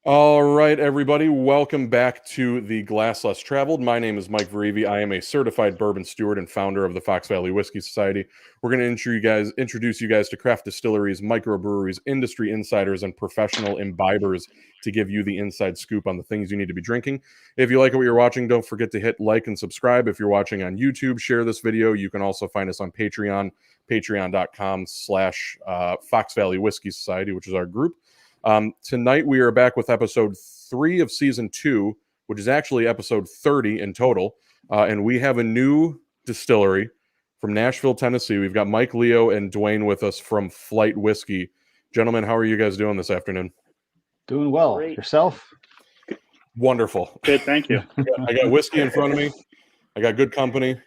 All right, everybody, welcome back to the Glass Less Traveled. My name is Mike Verivi. I am a certified bourbon steward and founder of the Fox Valley Whiskey Society. We're going to introduce you guys to craft distilleries, microbreweries, industry insiders, and professional imbibers to give you the inside scoop on the things you need to be drinking. If you like what you're watching, don't forget to hit like and subscribe. If you're watching on YouTube, share this video. You can also find us on Patreon, patreon.com/Fox Valley Whiskey Society, which is our group. Tonight we are back with episode 3 of season 2, which is actually episode 30 in total. And we have a new distillery from Nashville, Tennessee. We've got Mike, Leo, and Dwayne with us from Flight Whiskey. Gentlemen, how are you guys doing this afternoon? Doing well. Great. Yourself? Wonderful. Good, thank you. I got whiskey in front of me. I got good company.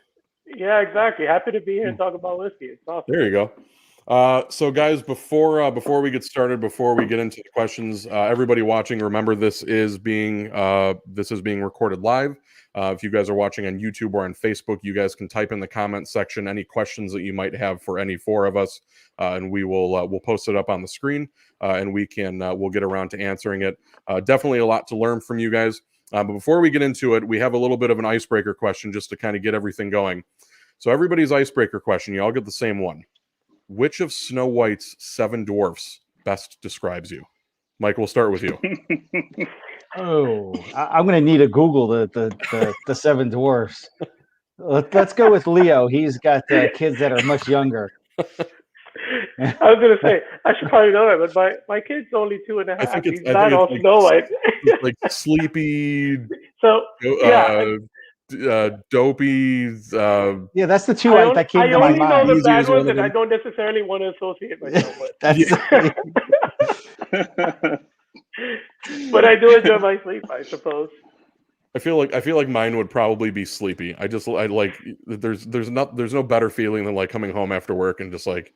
Yeah, exactly. Happy to be here and talk about whiskey. It's awesome. There you go. So guys, before we get started, before we get into the questions, everybody watching, remember this is being recorded live. If you guys are watching on YouTube or on Facebook, you guys can type in the comment section any questions that you might have for any four of us, and we'll post it up on the screen, and we'll get around to answering it. Definitely a lot to learn from you guys. But before we get into it, we have a little bit of an icebreaker question just to kind of get everything going. So everybody's icebreaker question, you all get the same one. Which of Snow White's 7 dwarfs best describes you? Mike, we'll start with you. I'm going to need to Google the 7 dwarfs. Let's go with Leo. He's got kids that are much younger. I was going to say, I should probably know that, but my kid's only 2.5. He's not all Snow White. Like sleepy, so, yeah. Dopey. Yeah, that's the two that came to my mind. I only know the bad ones, and I don't necessarily want to associate myself with. But I do enjoy my sleep, I suppose. I feel like mine would probably be sleepy. I like there's no better feeling than like coming home after work and just like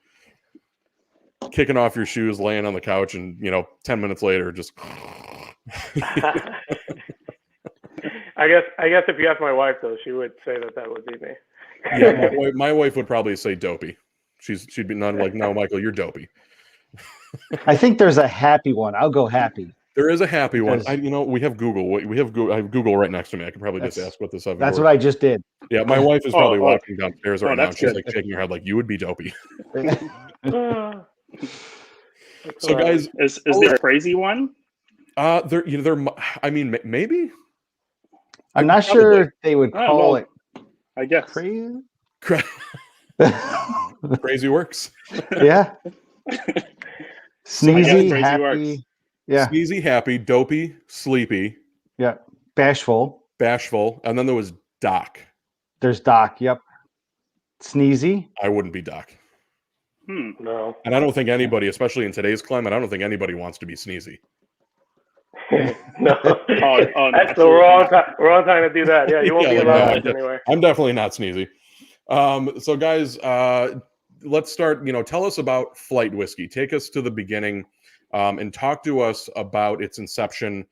kicking off your shoes, laying on the couch, and 10 minutes later just. I guess if you ask my wife though, she would say that would be me. Yeah, my wife would probably say dopey. She'd be none like, no, Michael, you're dopey. I think there's a happy one. I'll go happy. There is a happy one. We have Google. I have Google right next to me. I could probably just ask what this. That's what I just did. Yeah, my wife is probably walking downstairs right now. She's like shaking her head, like you would be dopey. So, guys, is there a crazy one? There. I mean, maybe. I'm not sure they would call it. I guess crazy. Crazy works. Yeah. Sneezy, happy. Works. Yeah. Sneezy, happy, dopey, sleepy. Yeah. Bashful, and then there was Doc. There's Doc. Yep. Sneezy. I wouldn't be Doc. No. And I don't think anybody, especially in today's climate, I don't think anybody wants to be sneezy. No, that's the wrong time to do that. Yeah, you won't be allowed anyway. I'm definitely not sneezy. So guys, let's start. Tell us about Flight Whiskey. Take us to the beginning, and talk to us about its inception,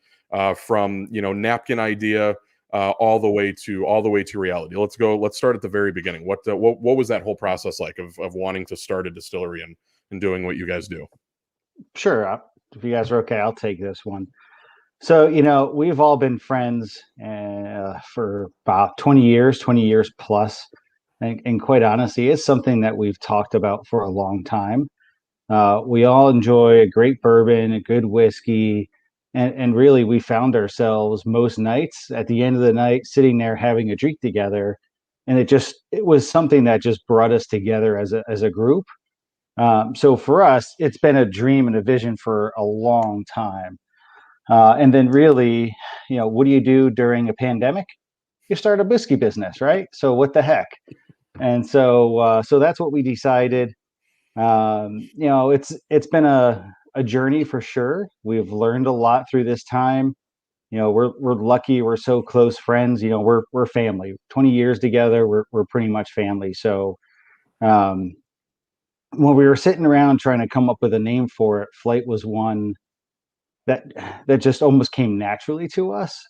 from napkin idea all the way to reality. Let's start at the very beginning. What was that whole process like of wanting to start a distillery and doing what you guys do? Sure. If you guys are okay, I'll take this one. So, we've all been friends for about 20 years plus. And quite honestly, it's something that we've talked about for a long time. We all enjoy a great bourbon, a good whiskey. And really, we found ourselves most nights at the end of the night sitting there having a drink together. And it was something that just brought us together as a group. So for us, it's been a dream and a vision for a long time. And then really, what do you do during a pandemic? You start a whiskey business, right? So what the heck? And so that's what we decided. It's been a journey for sure. We've learned a lot through this time. We're lucky. We're so close friends. We're family. 20 years together. We're pretty much family. So when we were sitting around trying to come up with a name for it, Flight was one that just almost came naturally to us.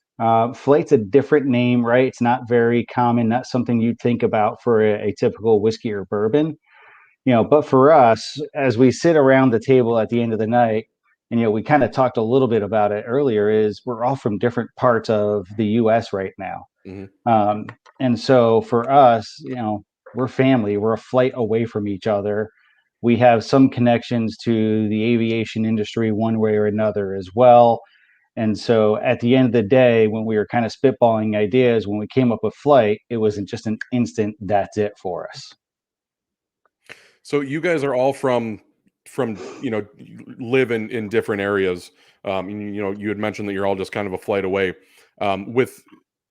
Flight's a different name, right? It's not very common, not something you'd think about for a typical whiskey or bourbon. But for us, as we sit around the table at the end of the night, and we kind of talked a little bit about it earlier, is we're all from different parts of the US right now. And so for us, we're family, we're a flight away from each other. We have some connections to the aviation industry one way or another as well. And so at the end of the day, when we were kind of spitballing ideas, when we came up with Flight, it wasn't just an instant, that's it for us. So you guys are all from live in different areas. You had mentioned that you're all just kind of a flight away. With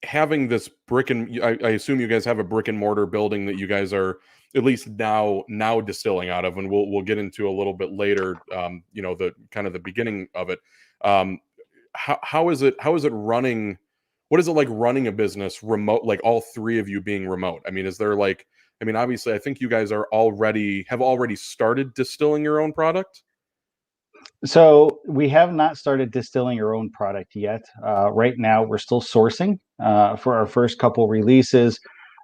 having this I assume you guys have a brick and mortar building that you guys are at least now distilling out of, and we'll get into a little bit later. The kind of the beginning of it. How is it running? What is it like running a business remote? Like all three of you being remote. I mean, is there obviously, I think you guys have already started distilling your own product. So we have not started distilling our own product yet. Right now, we're still sourcing for our first couple releases.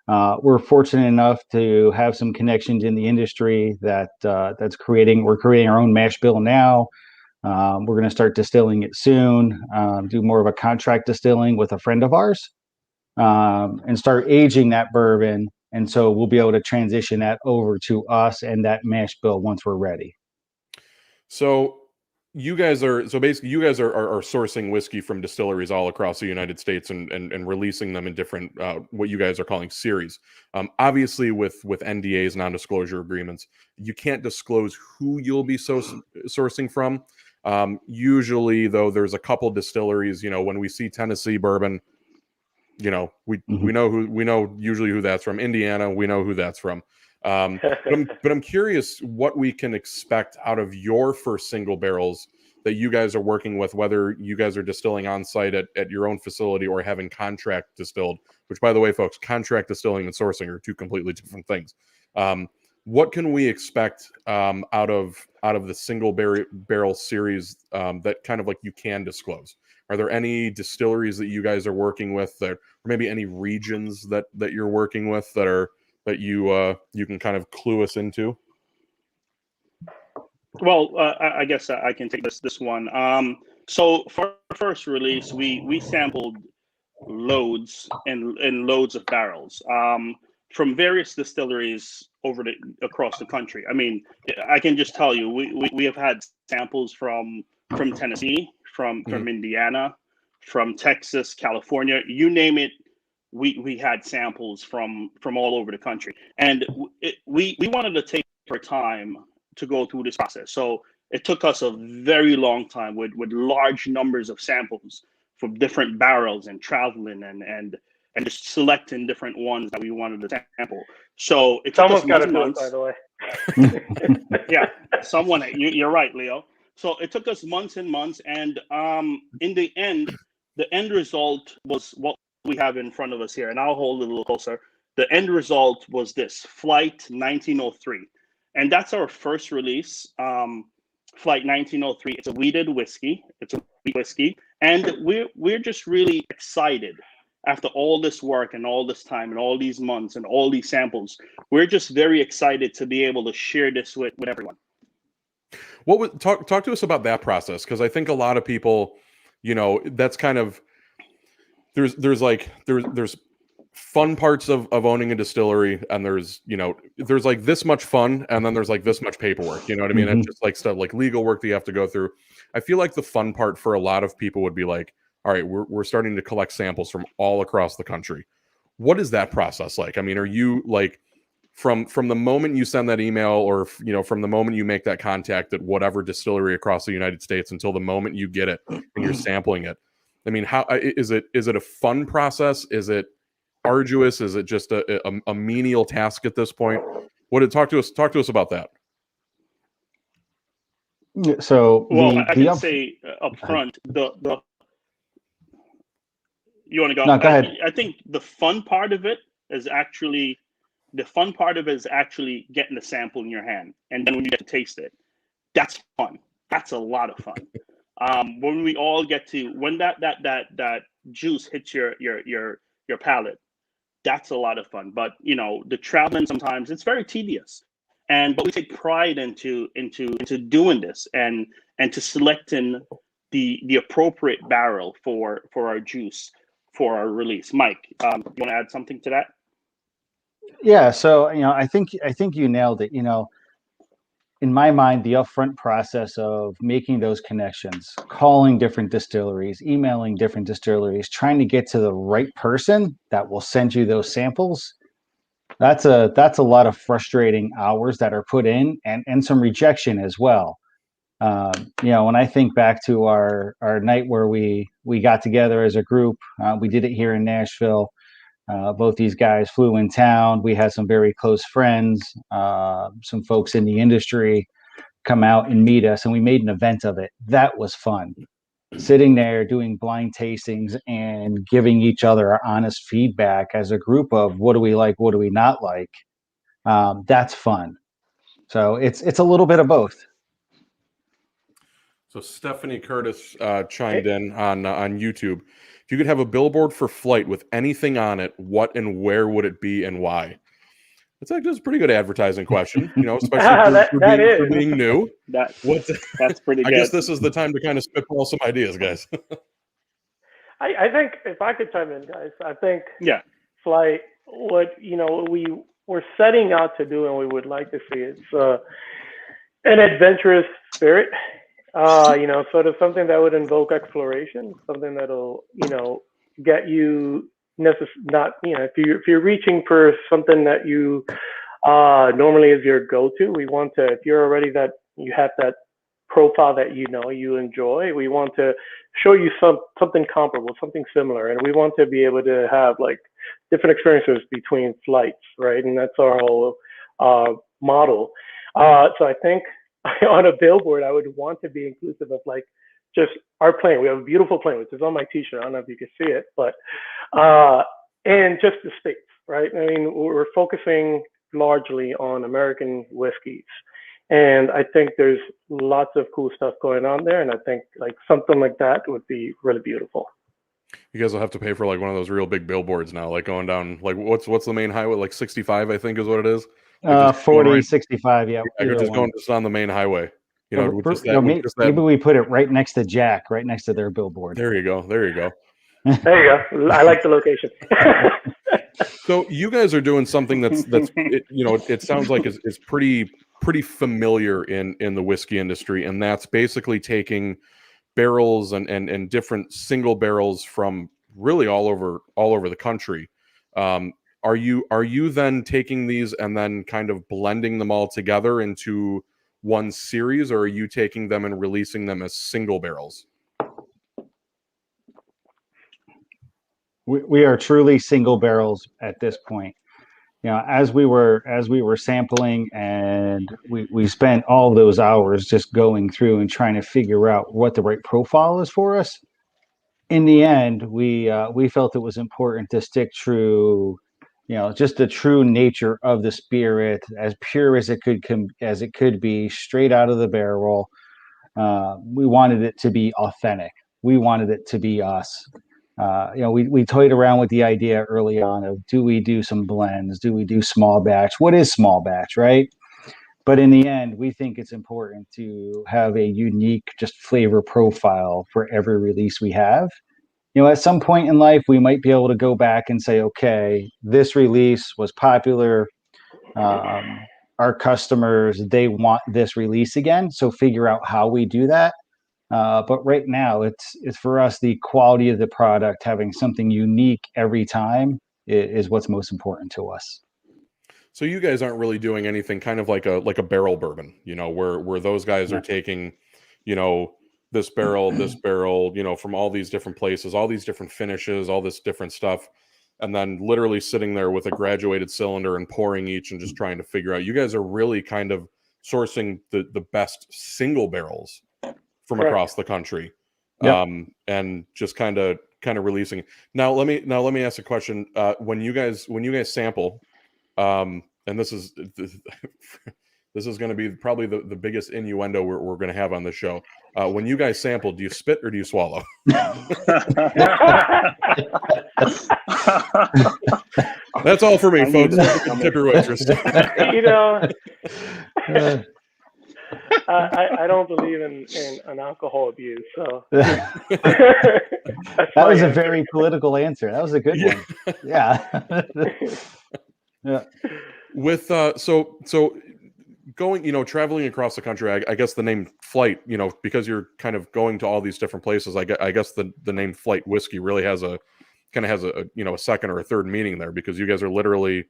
We're fortunate enough to have some connections in the industry we're creating our own mash bill now. We're going to start distilling it soon, do more of a contract distilling with a friend of ours, and start aging that bourbon. And so we'll be able to transition that over to us and that mash bill once we're ready. So you guys are sourcing whiskey from distilleries all across the United States and releasing them in different what you guys are calling series. Obviously, with NDAs, non-disclosure agreements, you can't disclose who you'll be sourcing from. Usually, though, there's a couple distilleries. When we see Tennessee bourbon, we know usually who that's from. Indiana, we know who that's from. But I'm curious what we can expect out of your first single barrels that you guys are working with, whether you guys are distilling on site at your own facility or having contract distilled, which, by the way, folks, contract distilling and sourcing are two completely different things. What can we expect out of the single barrel series that kind of like you can disclose? Are there any distilleries that you guys are working with, or maybe any regions that you're working with that you can kind of clue us into? Well, I guess I can take this one. So for our first release, we sampled loads and loads of barrels from various distilleries across the country. I mean, I can just tell you, we have had samples from Tennessee, from Indiana, from Texas, California, you name it. We had samples from all over the country, and we wanted to take our time to go through this process. So it took us a very long time with large numbers of samples from different barrels and traveling and just selecting different ones that we wanted to sample. So it took us months, by the way. Yeah, you're right, Leo. So it took us months and months, and in the end result was what we have in front of us here, and I'll hold it a little closer. The end result was this Flight 1903, and that's our first release. Flight 1903. It's a wheated whiskey. It's a wheat whiskey, and we're just really excited after all this work and all this time and all these months and all these samples. We're just very excited to be able to share this with everyone. Talk to us about that process, because I think a lot of people, that's kind of there's fun parts of owning a distillery, and there's like this much fun, and then there's like this much paperwork. You know what I mean? And just like stuff like legal work that you have to go through. I feel like the fun part for a lot of people would be like, all right, we're starting to collect samples from all across the country. What is that process like? I mean, are you like from the moment you send that email, or from the moment you make that contact at whatever distillery across the United States until the moment you get it and you're sampling it? I mean, how is it a fun process? Is it arduous? Is it just a menial task at this point? Talk to us about that. So I can say up front, you want to go? No, go ahead. I think the fun part of it is actually getting the sample in your hand, and then when you get to taste it, that's fun. That's a lot of fun. When we all get to when that juice hits your palate, that's a lot of fun. But the traveling, sometimes it's very tedious, but we take pride into doing this and to selecting the appropriate barrel for our juice for our release. Mike, you want to add something to that? Yeah, so I think you nailed it. In my mind, the upfront process of making those connections, calling different distilleries, emailing different distilleries, trying to get to the right person that will send you those samples, that's a lot of frustrating hours that are put in, and some rejection as well. When I think back to our night where we got together as a group, we did it here in Nashville. Both these guys flew in town. We had some very close friends, some folks in the industry come out and meet us, and we made an event of it. That was fun. Sitting there doing blind tastings and giving each other our honest feedback as a group of what do we like, what do we not like. That's fun. So it's a little bit of both. So Stephanie Curtis chimed in on YouTube. If you could have a billboard for Flight with anything on it, what and where would it be and why? That's actually a pretty good advertising question, especially for being new. That's pretty good. I guess this is the time to kind of spitball some ideas, guys. I think if I could chime in, guys, I think Flight, what we're setting out to do and we would like to see it's an adventurous spirit. Sort of something that would invoke exploration, something that'll, get you if you're reaching for something that you normally is your go-to, we want to, if you're already that you have that profile that you enjoy, we want to show you something comparable, something similar, and we want to be able to have like different experiences between flights, right? And that's our whole model. So I think on a billboard, I would want to be inclusive of like just our plane. We have a beautiful plane, which is on my T-shirt. I don't know if you can see it, but and just the states, right? I mean, we're focusing largely on American whiskeys, and I think there's lots of cool stuff going on there. And I think like something like that would be really beautiful. You guys will have to pay for like one of those real big billboards now, like going down like what's the main highway, like 65, I think is what it is. 40, 65, yeah. I could just go just on the main highway. Maybe we put it right next to Jack, right next to their billboard. There you go. There you go. I like the location. So you guys are doing something that's it sounds like it's pretty familiar in the whiskey industry, and that's basically taking barrels and different single barrels from really all over the country. Are you then taking these and then kind of blending them all together into one series, or are you taking them and releasing them as single barrels? We are truly single barrels at this point. As we were sampling, and we spent all those hours just going through and trying to figure out what the right profile is for us. In the end, we felt it was important to stick true, just the true nature of the spirit, as pure as it could be, straight out of the barrel. We wanted it to be authentic. We wanted it to be us. We toyed around with the idea early on of, do we do some blends? Do we do small batch? What is small batch, right? But in the end, we think it's important to have a unique just flavor profile for every release we have. At some point in life, we might be able to go back and say, okay, this release was popular. Our customers, they want this release again. So figure out how we do that. But right now, it's for us, the quality of the product, having something unique every time is what's most important to us. So you guys aren't really doing anything kind of like a barrel bourbon, where those guys are taking, this barrel, from all these different places, all these different finishes, all this different stuff, and then literally sitting there with a graduated cylinder and pouring each and just trying to figure out. You guys are really kind of sourcing the best single barrels from across the country, and just kind of releasing. Now let me ask a question. When you guys sample, and this is going to be probably the biggest innuendo we're going to have on this show. When you guys sample, do you spit or do you swallow? That's all for me, folks. Tip your waitress. You know, I don't believe in an alcohol abuse, so that was a very political answer. That was a good one. Yeah. Yeah. With so going, traveling across the country, I guess the name Flight, because you're kind of going to all these different places, I guess the name Flight Whiskey really has a second or a third meaning there, because you guys are literally,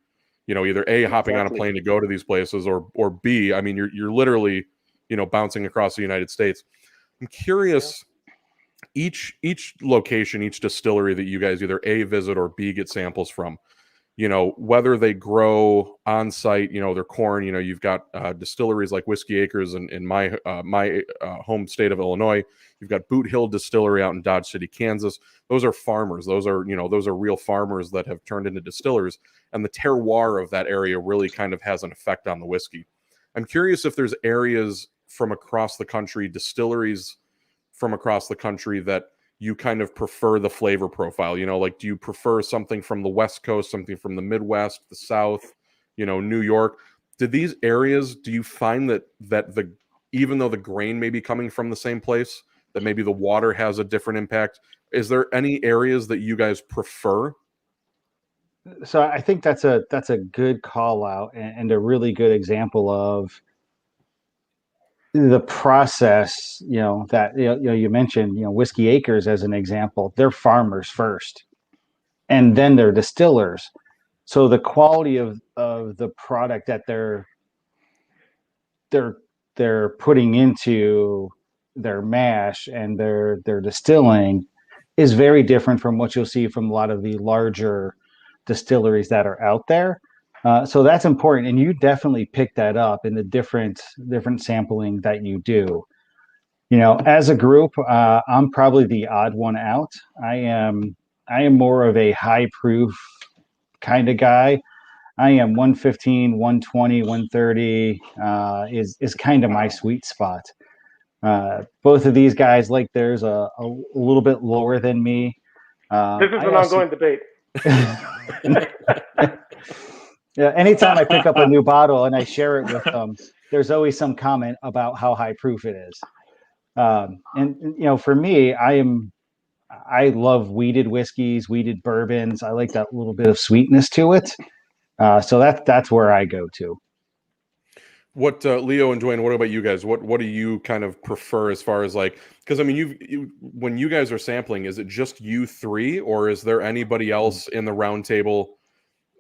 either A, hopping on a plane to go to these places, or B, I mean, you're literally, bouncing across the United States. I'm curious, each location, each distillery that you guys either A, visit, or B, get samples from, whether they grow on site, their corn, you've got distilleries like Whiskey Acres in my home state of Illinois. You've got Boot Hill Distillery out in Dodge City, Kansas. Those are farmers. Those are real farmers that have turned into distillers. And the terroir of that area really kind of has an effect on the whiskey. I'm curious if there's areas from across the country, distilleries from across the country, that you kind of prefer the flavor profile. Like, do you prefer something from the West Coast, something from the Midwest, the South, New York? Do you find that even though the grain may be coming from the same place, that maybe the water has a different impact? Is there any areas that you guys prefer? So I think that's a good call out, and a really good example of the process, that you mentioned, Whiskey Acres as an example. They're farmers first, and then they're distillers. So the quality of the product that they're putting into their mash and their distilling is very different from what you'll see from a lot of the larger distilleries that are out there. So that's important, and you definitely pick that up in the different sampling that you do. As a group, I'm probably the odd one out. I am more of a high proof kind of guy. I am 115, 120, 130 is kind of my sweet spot. Both of these guys, like, there's a little bit lower than me. This is an ongoing debate. Yeah, anytime I pick up a new bottle and I share it with them, there's always some comment about how high proof it is. And for me, I love weeded whiskeys, weeded bourbons. I like that little bit of sweetness to it. So that's where I go to. What Leo and Dwayne, what about you guys? What do you kind of prefer as far as, like, because I mean, when you guys are sampling, is it just you three, or is there anybody else in the round table,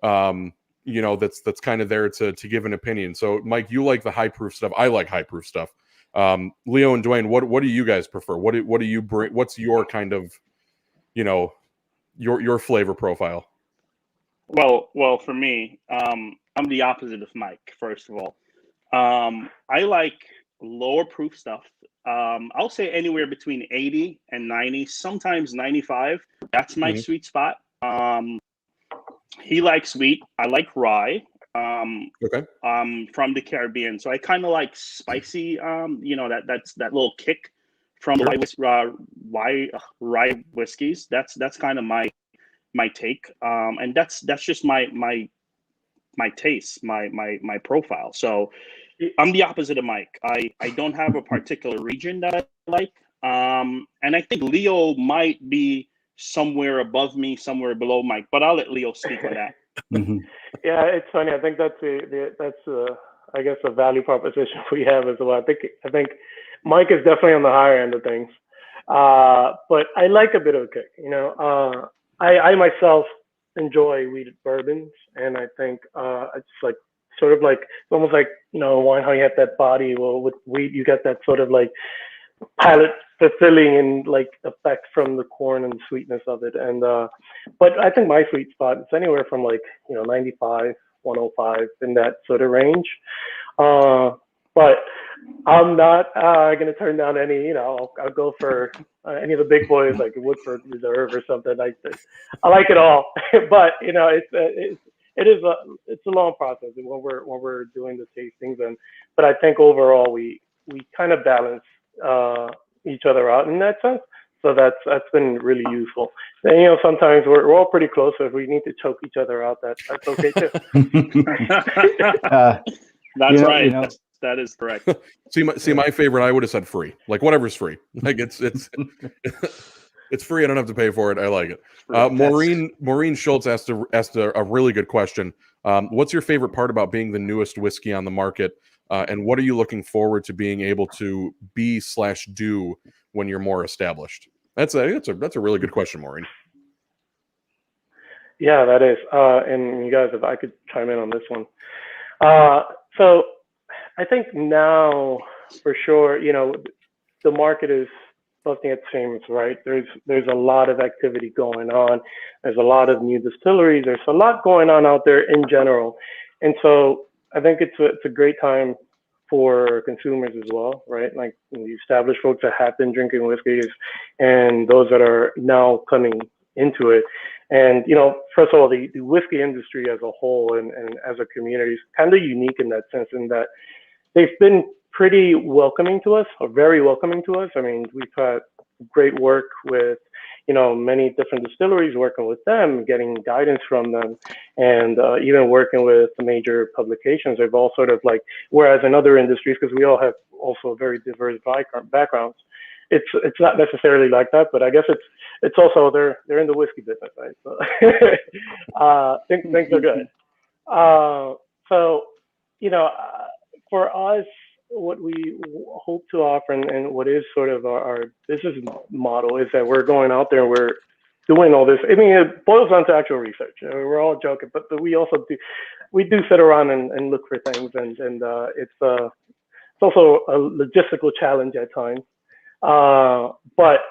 that's kind of there to give an opinion? So Mike, you like the high proof stuff. I like high proof stuff. Leo and Dwayne, what do you guys prefer? What do you bring? What's your kind of, your flavor profile? Well, for me, I'm the opposite of Mike. First of all, I like lower proof stuff. I'll say anywhere between 80 and 90, sometimes 95. That's my sweet spot. He likes sweet. I like rye. Okay. From the Caribbean, so I kind of like spicy. That's that little kick from rye whiskeys. That's kind of my take. And that's just my taste, my profile. So I'm the opposite of Mike. I don't have a particular region that I like. And I think Leo might be somewhere above me, somewhere below Mike, but I'll let Leo speak on that. Mm-hmm. Yeah, it's funny. I think that's I guess a value proposition we have as well. I think Mike is definitely on the higher end of things, but I like a bit of a kick. I myself enjoy weeded bourbons, and I think it's like sort of like almost like wine, how you have that body. Well, with wheat, you get that sort of like palate fulfilling and like effect from the corn and the sweetness of it. And but I think my sweet spot is anywhere from 95, 105 in that sort of range. But I'm not gonna turn down any. I'll go for any of the big boys like Woodford Reserve or something. I like it all, but it's a long process when we're doing the tastings. But I think overall we kind of balance each other out in that sense. So that's been really useful. And, sometimes we're all pretty close. So if we need to choke each other out, that's okay too. That's right. That is correct. See, my favorite, I would have said free. Like whatever's free. Like it's it's free. I don't have to pay for it. I like it. Maureen Schultz asked a really good question. What's your favorite part about being the newest whiskey on the market? And what are you looking forward to being able to be/do when you're more established? That's a really good question, Maureen. Yeah, that is. And you guys, if I could chime in on this one. So I think now for sure, the market is busting at the seams, right? There's a lot of activity going on. There's a lot of new distilleries. There's a lot going on out there in general. And so I think it's a great time for consumers as well, right? Like the established folks that have been drinking whiskeys and those that are now coming into it. And, first of all, the whiskey industry as a whole and as a community is kind of unique in that sense, in that they've been pretty welcoming to us, or very welcoming to us. I mean, we've had great work with, many different distilleries, working with them, getting guidance from them, and even working with the major publications. They've all sort of like, whereas in other industries, because we all have also very diverse backgrounds, it's not necessarily like that, but I guess it's also they're in the whiskey business, right? So things are good. So for us, what we hope to offer and what is sort of our business model is that we're going out there and we're doing all this. I mean, it boils down to actual research. We're all joking, but we also do sit around and look for things, and it's also a logistical challenge at times. But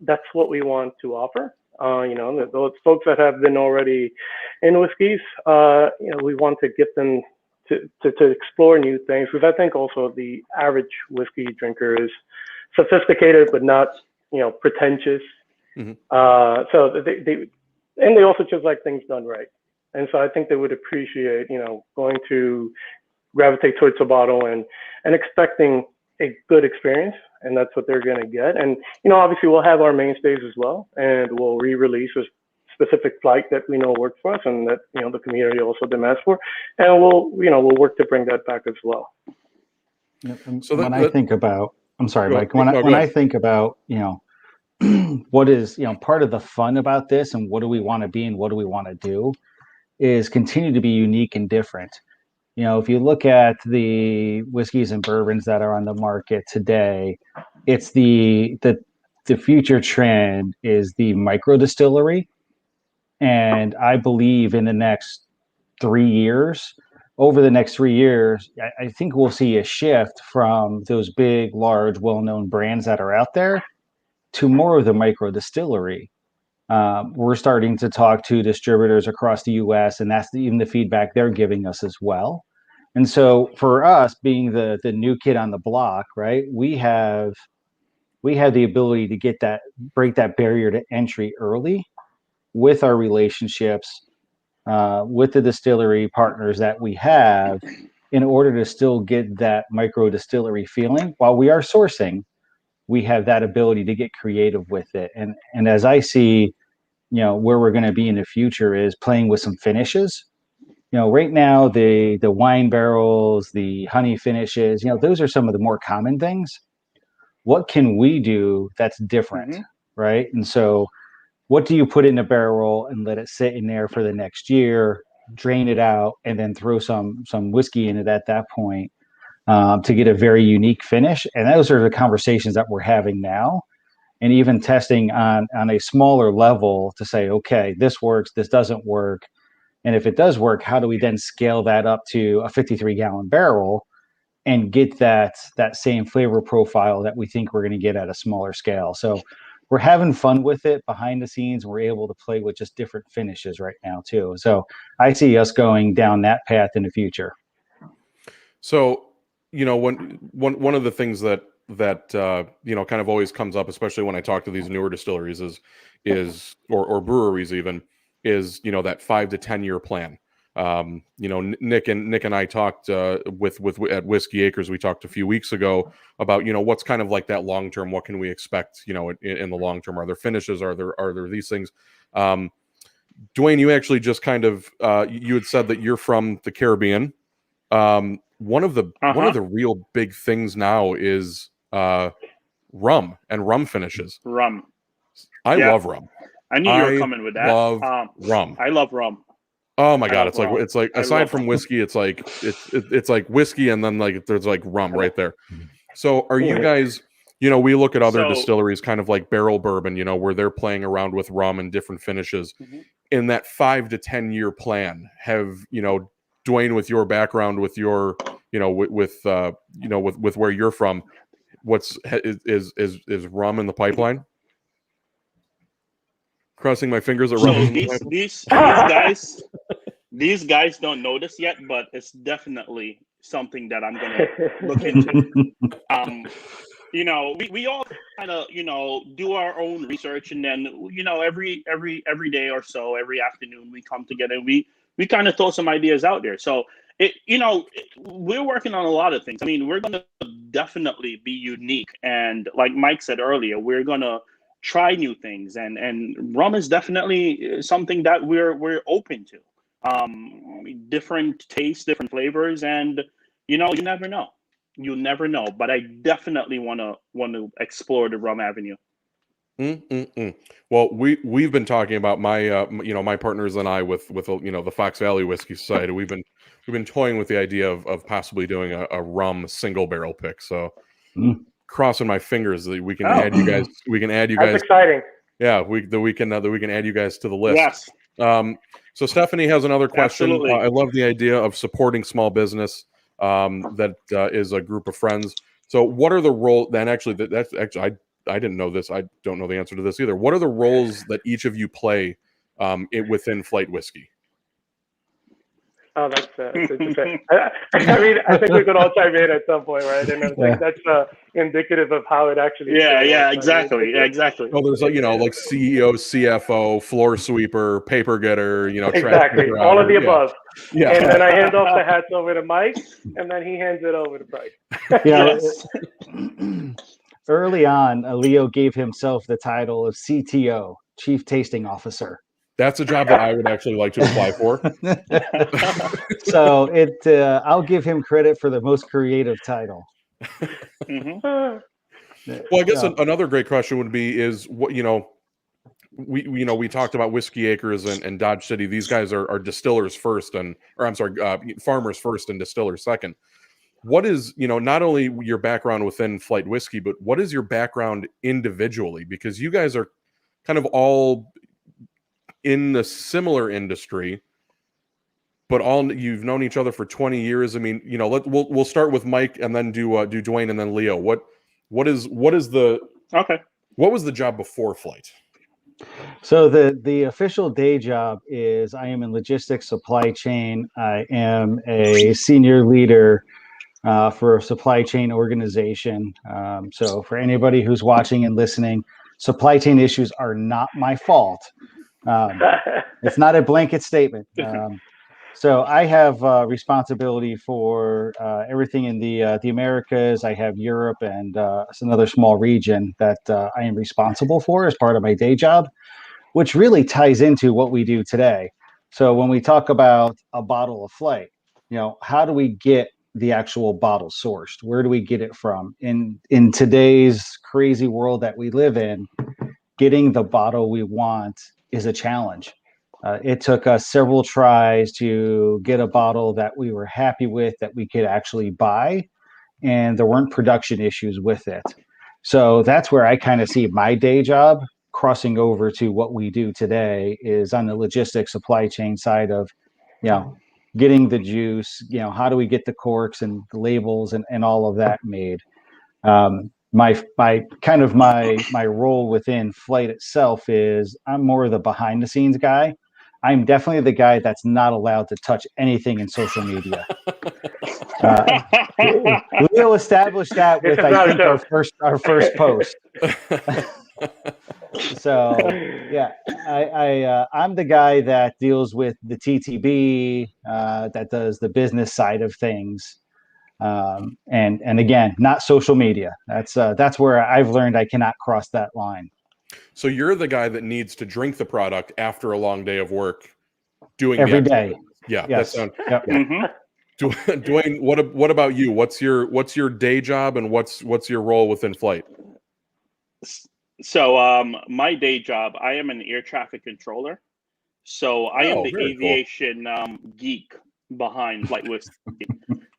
that's what we want to offer. Those folks that have been already in whiskeys, we want to get them to explore new things, because I think also the average whiskey drinker is sophisticated but not pretentious. Mm-hmm. So they also just like things done right, and so I think they would appreciate going to gravitate towards a bottle and expecting a good experience, and that's what they're going to get. And obviously we'll have our mainstays as well, and we'll re-release a specific flight that we know works for us and that the community also demands for, and we'll work to bring that back as well. Yep. So when I think about, I'm sorry, Mike, when I think about what is part of the fun about this and what do we want to be and what do we want to do is continue to be unique and different. If you look at the whiskeys and bourbons that are on the market today, it's the future trend is the micro distillery. And I believe in the next 3 years, I think we'll see a shift from those big, large, well-known brands that are out there to more of the micro distillery. We're starting to talk to distributors across the U.S., and that's even the feedback they're giving us as well. And so for us, being the new kid on the block, right, we have the ability to break that barrier to entry early with our relationships, with the distillery partners that we have, in order to still get that micro distillery feeling. While we are sourcing, we have that ability to get creative with it. And as I see, where we're going to be in the future is playing with some finishes. Right now, the wine barrels, the honey finishes, those are some of the more common things. What can we do that's different, mm-hmm. right? And so what do you put in a barrel and let it sit in there for the next year, drain it out, and then throw some whiskey in it at that point to get a very unique finish? And those are the conversations that we're having now, and even testing on a smaller level to say, okay, this works, this doesn't work. And if it does work, how do we then scale that up to a 53-gallon barrel and get that same flavor profile that we think we're going to get at a smaller scale? So we're having fun with it behind the scenes. We're able to play with just different finishes right now too. So I see us going down that path in the future. So, one of the things that kind of always comes up, especially when I talk to these newer distilleries is or breweries even, is, that 5 to 10 year plan. You know, Nick and I talked with at Whiskey Acres. We talked a few weeks ago about, you know, what's kind of like that long term. What can we expect, you know, in the long term? Are there finishes? Are there these things? Dwayne, you actually just kind of you had said that you're from the Caribbean. One of the real big things now is rum and rum finishes. Rum. I love rum. I knew you were coming with that. Love rum. I love rum. Oh my god, it's like aside from whiskey, it's like whiskey and then like there's like rum right there. So are you guys, you know, we look at other distilleries kind of like Barrel Bourbon, you know, where they're playing around with rum and different finishes. In that 5 to 10 year plan, have, you know, Dwayne, with your background, with your, you know, with where you're from, is rum in the pipeline? Crossing my fingers that rum. These guys don't know this yet, but it's definitely something that I'm gonna look into. You know, we all kind of, you know, do our own research, and then, you know, every day or so, every afternoon we come together and we kind of throw some ideas out there. So we're working on a lot of things. I mean, we're gonna definitely be unique, and like Mike said earlier, we're gonna try new things, and rum is definitely something that we're open to. Different tastes, different flavors, and you know, you never know. You never know, but I definitely want to explore the rum avenue. Well, we've been talking about my partners and I with you know, the Fox Valley Whiskey Society. We've been toying with the idea of possibly doing a rum single barrel pick. So crossing my fingers that we can add you guys. We can add you guys. That's exciting. Yeah, we can add you guys to the list. Yes. So Stephanie has another question. Absolutely. I love the idea of supporting small business. That is a group of friends. So what are the roles? Then actually, that's actually I didn't know this. I don't know the answer to this either. What are the roles that each of you play within Flight Whiskey? Oh, that's interesting. I mean, I think we could all chime in at some point, right? And I think that's indicative of how it actually. Exactly. Oh, there's like, you know, like CEO, CFO, floor sweeper, paper getter, you know, exactly, all of the above. Yeah. And then I hand off the hats over to Mike, and then he hands it over to Bryce. Yes. Early on, Leo gave himself the title of CTO, Chief Tasting Officer. That's a job that I would actually like to apply for. So I'll give him credit for the most creative title. Well, I guess another great question would be is what, you know, we talked about Whiskey Acres and Dodge City. These guys are distillers first, farmers first and distillers second. What is, you know, not only your background within Flight Whiskey, but what is your background individually? Because you guys are kind of all in the similar industry, but all you've known each other for 20 years. I mean, you know, we'll start with Mike and then do Dwayne and then Leo. What was the job before Flight? So the official day job is I am in logistics supply chain. I am a senior leader for a supply chain organization. So for anybody who's watching and listening, supply chain issues are not my fault. It's not a blanket statement. So I have responsibility for everything in the Americas. I have Europe and it's another small region that I am responsible for as part of my day job, which really ties into what we do today. So when we talk about a bottle of Flight, you know, how do we get the actual bottle sourced? Where do we get it from? In today's crazy world that we live in, getting the bottle we want is a challenge. It took us several tries to get a bottle that we were happy with, that we could actually buy, and there weren't production issues with it. So that's where I kind of see my day job crossing over to what we do today is on the logistics supply chain side of, you know, getting the juice, you know, how do we get the corks and the labels and all of that made. My role within Flight itself is I'm more of the behind the scenes guy. I'm definitely the guy that's not allowed to touch anything in social media. We'll establish that with, I think, our first post. So yeah, I'm the guy that deals with the TTB, that does the business side of things. And again, not social media. That's where I've learned I cannot cross that line. So you're the guy that needs to drink the product after a long day of work, doing every the day. Yeah, yes. that sounds. Yep. Yeah. Mm-hmm. Dwayne, what about you? What's your day job, and what's your role within flight? So, my day job, I am an air traffic controller. So I am the aviation geek behind Flight Whiskey.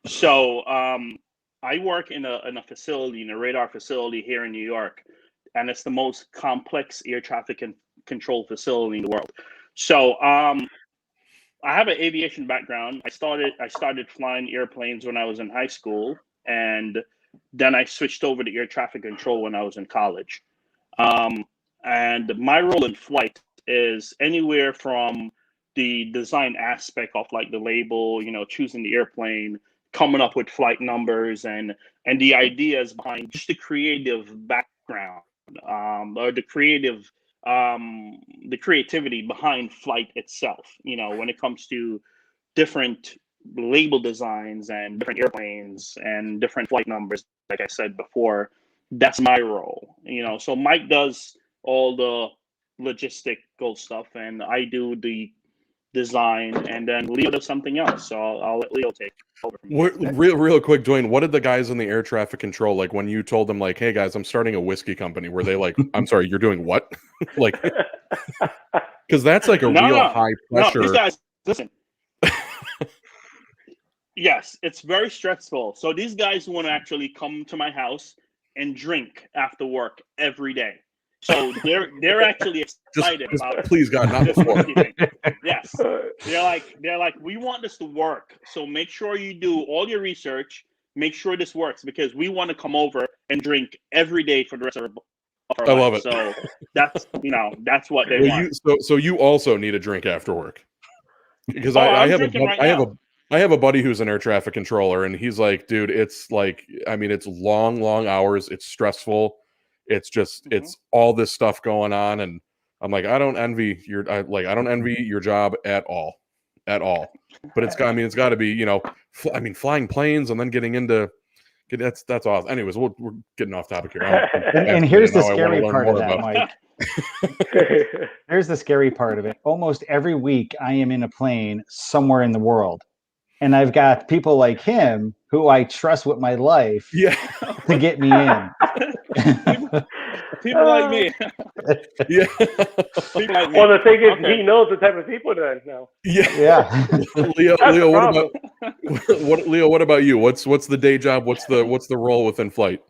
So I work in a facility, in a radar facility here in New York, and it's the most complex air traffic control facility in the world. So I have an aviation background. I started flying airplanes when I was in high school, and then I switched over to air traffic control when I was in college. And my role in flight is anywhere from the design aspect of like the label, choosing the airplane, coming up with flight numbers, and the ideas behind just the creative background, or the creativity behind flight itself. When it comes to different label designs and different airplanes and different flight numbers, like I said before, that's my role. So Mike does all the logistical stuff, and I do the design, and then Leo does something else. So I'll let Leo take over from here. Real quick, Dwayne, what did the guys in the air traffic control, like when you told them, like, hey guys, I'm starting a whiskey company, were they like, I'm sorry, you're doing what? Like, because that's like a high pressure. No, these guys, listen. Yes, it's very stressful. So these guys want to actually come to my house and drink after work every day. So they're actually excited about please God, not before. Yes, they're like, we want this to work. So make sure you do all your research. Make sure this works, because we want to come over and drink every day for the rest of our life. Love it. So that's what they want. So you also need a drink after work, because I have a buddy who's an air traffic controller, and he's like, dude, it's like, I mean, it's long hours. It's stressful. It's just, it's all this stuff going on. And I'm like, I don't envy your job at all. But it's got to be, flying planes and then getting into, that's awesome. Anyways, we're getting off topic here. And here's the scary part of that, Mike. Here's the scary part of it. Almost every week I am in a plane somewhere in the world. And I've got people like him who I trust with my life to get me in. People like me. Yeah. Like me. Well, the thing is, he knows the type of people that now. Yeah. Leo, what about you? What's the day job? What's the role within flight?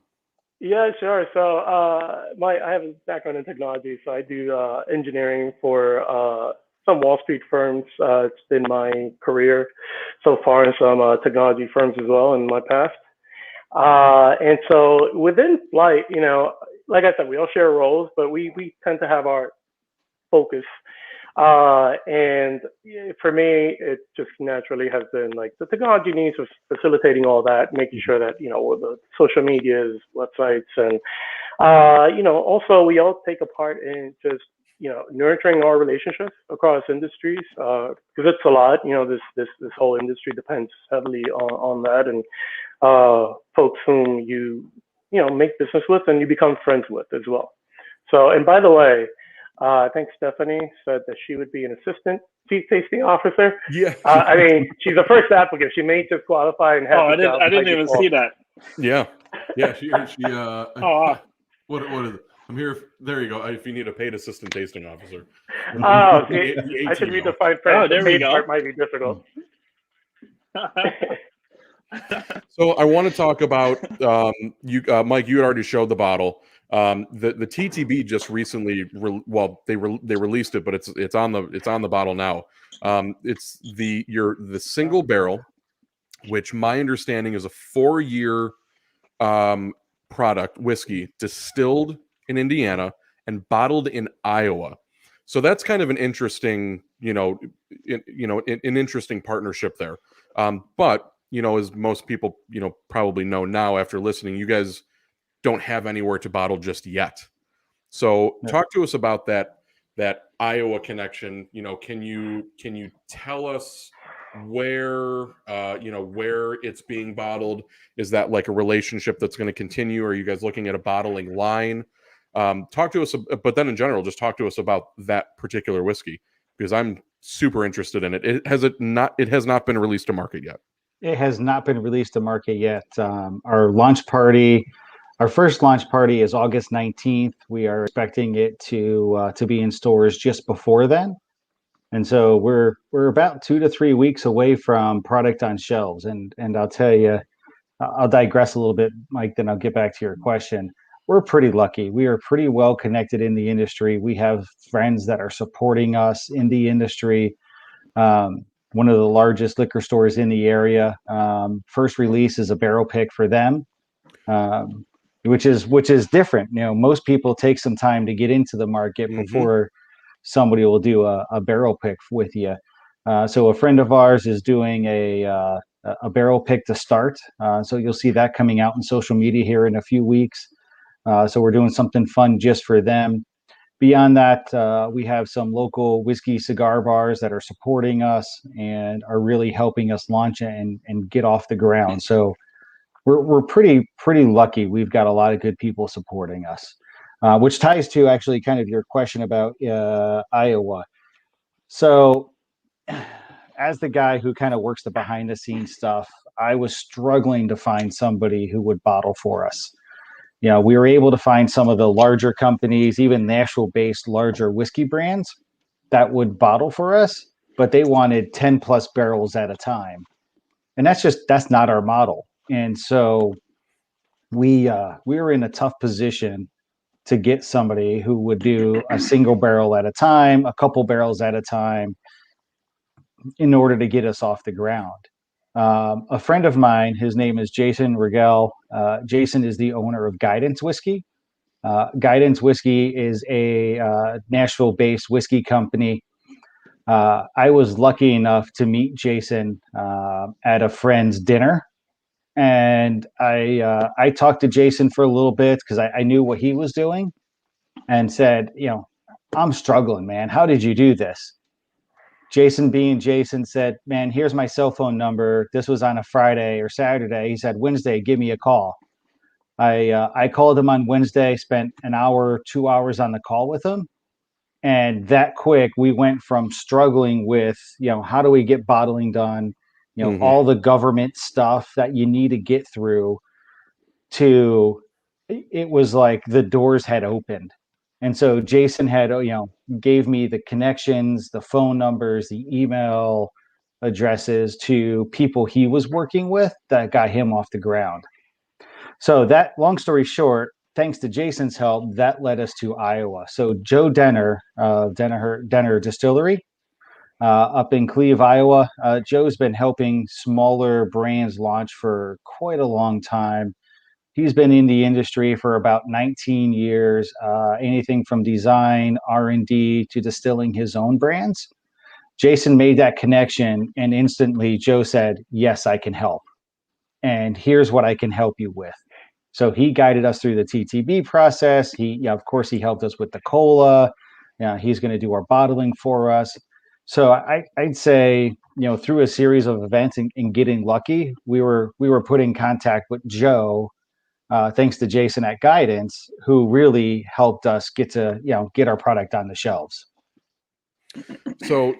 Yeah, sure. So I have a background in technology, so I do engineering for some Wall Street firms. It's been my career so far, in some technology firms as well in my past. And so within flight, like I said, we all share roles, but we tend to have our focus. And for me, it just naturally has been like the technology needs of facilitating all that, making sure that, with the social medias, websites, and, also we all take a part in just, nurturing our relationships across industries, because it's a lot, this whole industry depends heavily on that, and folks whom you make business with and you become friends with as well. So, and by the way, I think Stephanie said that she would be an assistant chief tasting officer. Yeah. I mean, she's the first applicant. She may just qualify and have. Oh, I didn't even see that. Yeah. She what is it? I'm here. There you go. If you need a paid assistant tasting officer. Oh, see, I should read the fine print. Oh, there we go. Part might be difficult. So I want to talk about you, Mike. You had already showed the bottle. The TTB just recently, they released it, but it's on the bottle now. It's the single barrel, which my understanding is a 4-year product whiskey distilled in Indiana and bottled in Iowa. So that's kind of an interesting, an interesting partnership there. But as most people, probably know now after listening, you guys don't have anywhere to bottle just yet. So talk to us about that Iowa connection. You know, can you tell us where where it's being bottled? Is that like a relationship that's going to continue? Are you guys looking at a bottling line? Talk to us, but then in general, just talk to us about that particular whiskey, because I'm super interested in it. It has not been released to market yet. It has not been released to market yet. Our launch party, our first launch party is August 19th. We are expecting it to be in stores just before then. And so we're about 2 to 3 weeks away from product on shelves. And I'll tell you, I'll digress a little bit, Mike, then I'll get back to your question. We're pretty lucky. We are pretty well connected in the industry. We have friends that are supporting us in the industry. One of the largest liquor stores in the area. First release is a barrel pick for them, which is different. You know, most people take some time to get into the market before somebody will do a barrel pick with you. So a friend of ours is doing a barrel pick to start. So you'll see that coming out in social media here in a few weeks. So we're doing something fun just for them. Beyond that, we have some local whiskey cigar bars that are supporting us and are really helping us launch it and get off the ground. So we're pretty lucky. We've got a lot of good people supporting us, which ties to actually kind of your question about Iowa. So as the guy who kind of works the behind the scenes stuff, I was struggling to find somebody who would bottle for us. You know, we were able to find some of the larger companies, even Nashville-based larger whiskey brands that would bottle for us, but they wanted 10 plus barrels at a time. And that's not our model. And so we were in a tough position to get somebody who would do a single barrel at a time, a couple barrels at a time, in order to get us off the ground. A friend of mine, his name is Jason Rigel. Jason is the owner of Guidance Whiskey. Guidance Whiskey is a Nashville-based whiskey company. I was lucky enough to meet Jason at a friend's dinner, and I talked to Jason for a little bit because I knew what he was doing, and said, you know, I'm struggling, man. How did you do this? Jason, being Jason, said, man, here's my cell phone number. This was on a Friday or Saturday. He said, Wednesday, give me a call. I called him on Wednesday, spent an hour, 2 hours on the call with him. And that quick, we went from struggling with, you know, how do we get bottling done? You know, all the government stuff that you need to get through, to it was like the doors had opened. And so Jason had, you know, gave me the connections, the phone numbers, the email addresses to people he was working with that got him off the ground. So that, long story short, thanks to Jason's help, that led us to Iowa. So Joe Denner, Denner Distillery, up in Cleve, Iowa. Joe's been helping smaller brands launch for quite a long time. He's been in the industry for about 19 years, anything from design, R&D, to distilling his own brands. Jason made that connection, and instantly Joe said, yes, I can help. And here's what I can help you with. So he guided us through the TTB process. He, of course, he helped us with the cola. He's going to do our bottling for us. So I'd say, you know, through a series of events and getting lucky, we were put in contact with Joe, thanks to Jason at Guidance, who really helped us get our product on the shelves. So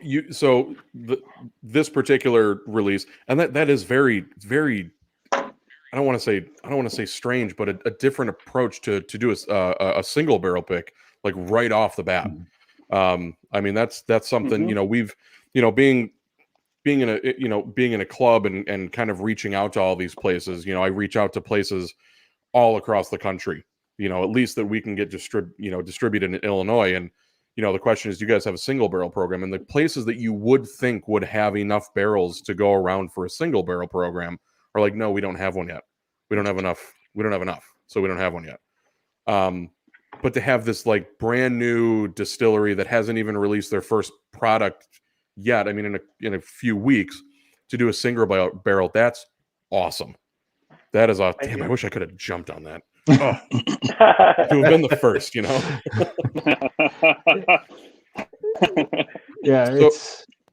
this particular release, and that is very, very, I don't want to say strange, but a different approach to do a single barrel pick, like right off the bat. I mean, that's something, you know, we've, you know, being in a club and kind of reaching out to all these places. You know, I reach out to places all across the country, you know, at least that we can get distributed in Illinois. And, you know, the question is, do you guys have a single barrel program? And the places that you would think would have enough barrels to go around for a single barrel program are like, no, we don't have one yet. We don't have enough. So we don't have one yet. But to have this like brand new distillery that hasn't even released their first product yet, I mean, in a few weeks, to do a single barrel, that's awesome. That is awesome. Damn, I wish I could have jumped on that. Oh, to have been the first, you know. Yeah,